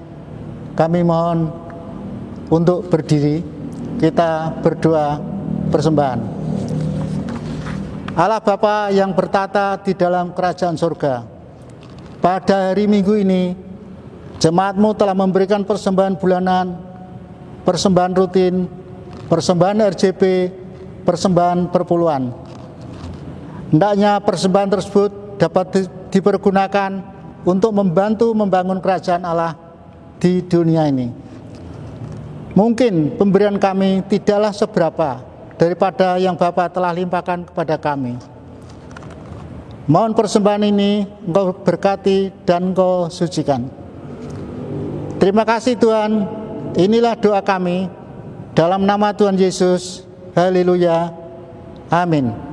kami mohon untuk berdiri, kita berdoa persembahan. Allah Bapa yang bertata di dalam kerajaan surga, pada hari Minggu ini jemaat-Mu telah memberikan persembahan bulanan, persembahan rutin, persembahan RJP, persembahan perpuluhan. Hendaknya persembahan tersebut dapat dipergunakan untuk membantu membangun kerajaan Allah di dunia ini. Mungkin pemberian kami tidaklah seberapa daripada yang Bapa telah limpahkan kepada kami. Mohon persembahan ini Engkau berkati dan Engkau sucikan. Terima kasih Tuhan, inilah doa kami dalam nama Tuhan Yesus. Haleluya. Amin.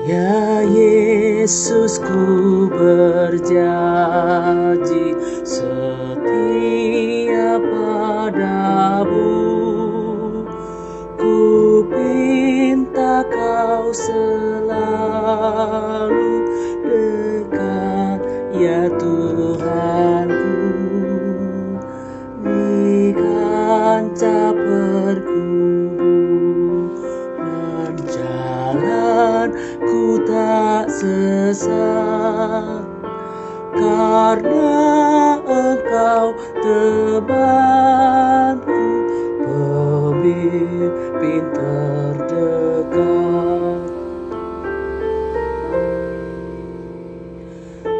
Ya Yesus, ku berjanji setia padamu. Ku minta Kau selalu dekat, ya Tuhanku, di kancah pergumulan jalan ku tak sesat, karena Engkau temanku, pemimpin terdekat.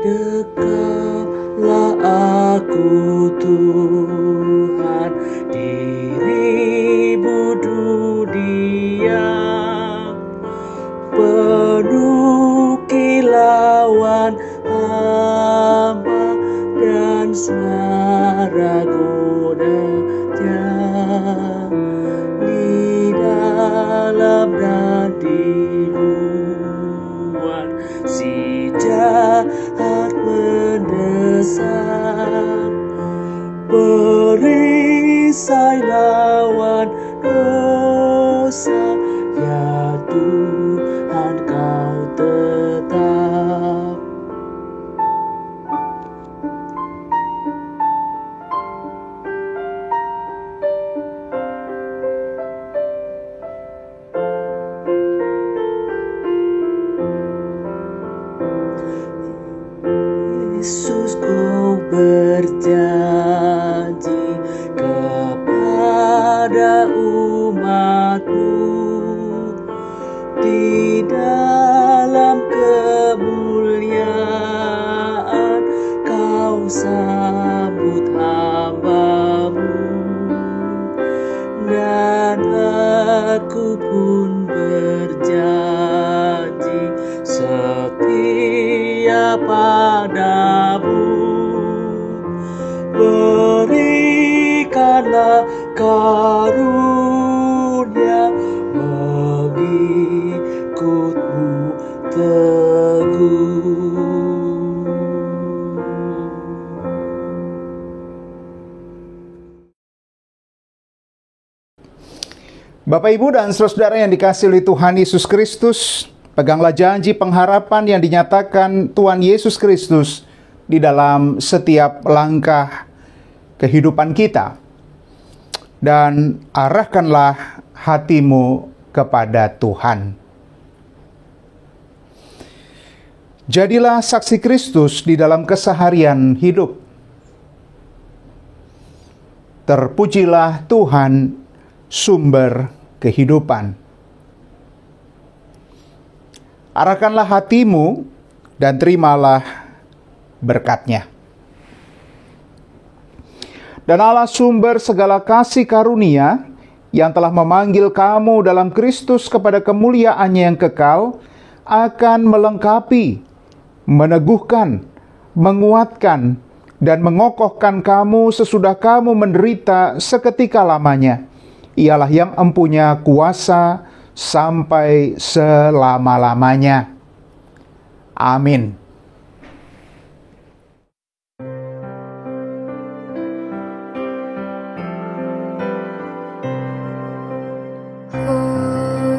Dekaplah aku Tuhan, dirimu dunia penuh kilauan hamba dan suara godanya di dalam dan di luar. Si jahat mendesak, perisai lawan dosa, ya Tuhan kau tetap. Yesus, kau berjanji kepada umat-Mu, di dalam kemuliaan kau sambut hamba-Mu, dan aku pun berjanji setia padamu. Berikanlah karunia mengikut-Mu teguh. Bapak, Ibu, dan saudara yang dikasihi oleh Tuhan Yesus Kristus, peganglah janji pengharapan yang dinyatakan Tuhan Yesus Kristus di dalam setiap langkah kehidupan kita. Dan arahkanlah hatimu kepada Tuhan. Jadilah saksi Kristus di dalam keseharian hidup. Terpujilah Tuhan, sumber kehidupan. Arahkanlah hatimu dan terimalah berkat-Nya. Dan Allah sumber segala kasih karunia yang telah memanggil kamu dalam Kristus kepada kemuliaan-Nya yang kekal, akan melengkapi, meneguhkan, menguatkan, dan mengokohkan kamu sesudah kamu menderita seketika lamanya. Ialah yang empunya kuasa sampai selama-lamanya. Amin.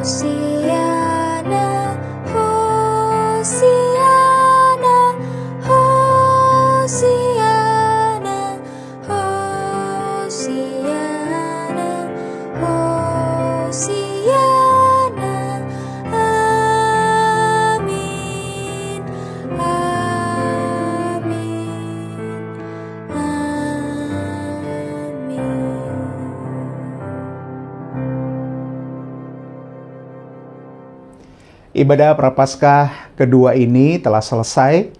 Hosiana, Hosiana, Hosiana, Hosiana, Hosiana. Amin, amin, amin. Ibadah Prapaskah kedua ini telah selesai.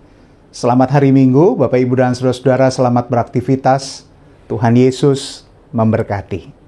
Selamat hari Minggu, Bapak, Ibu, dan saudara-saudara, selamat beraktivitas. Tuhan Yesus memberkati.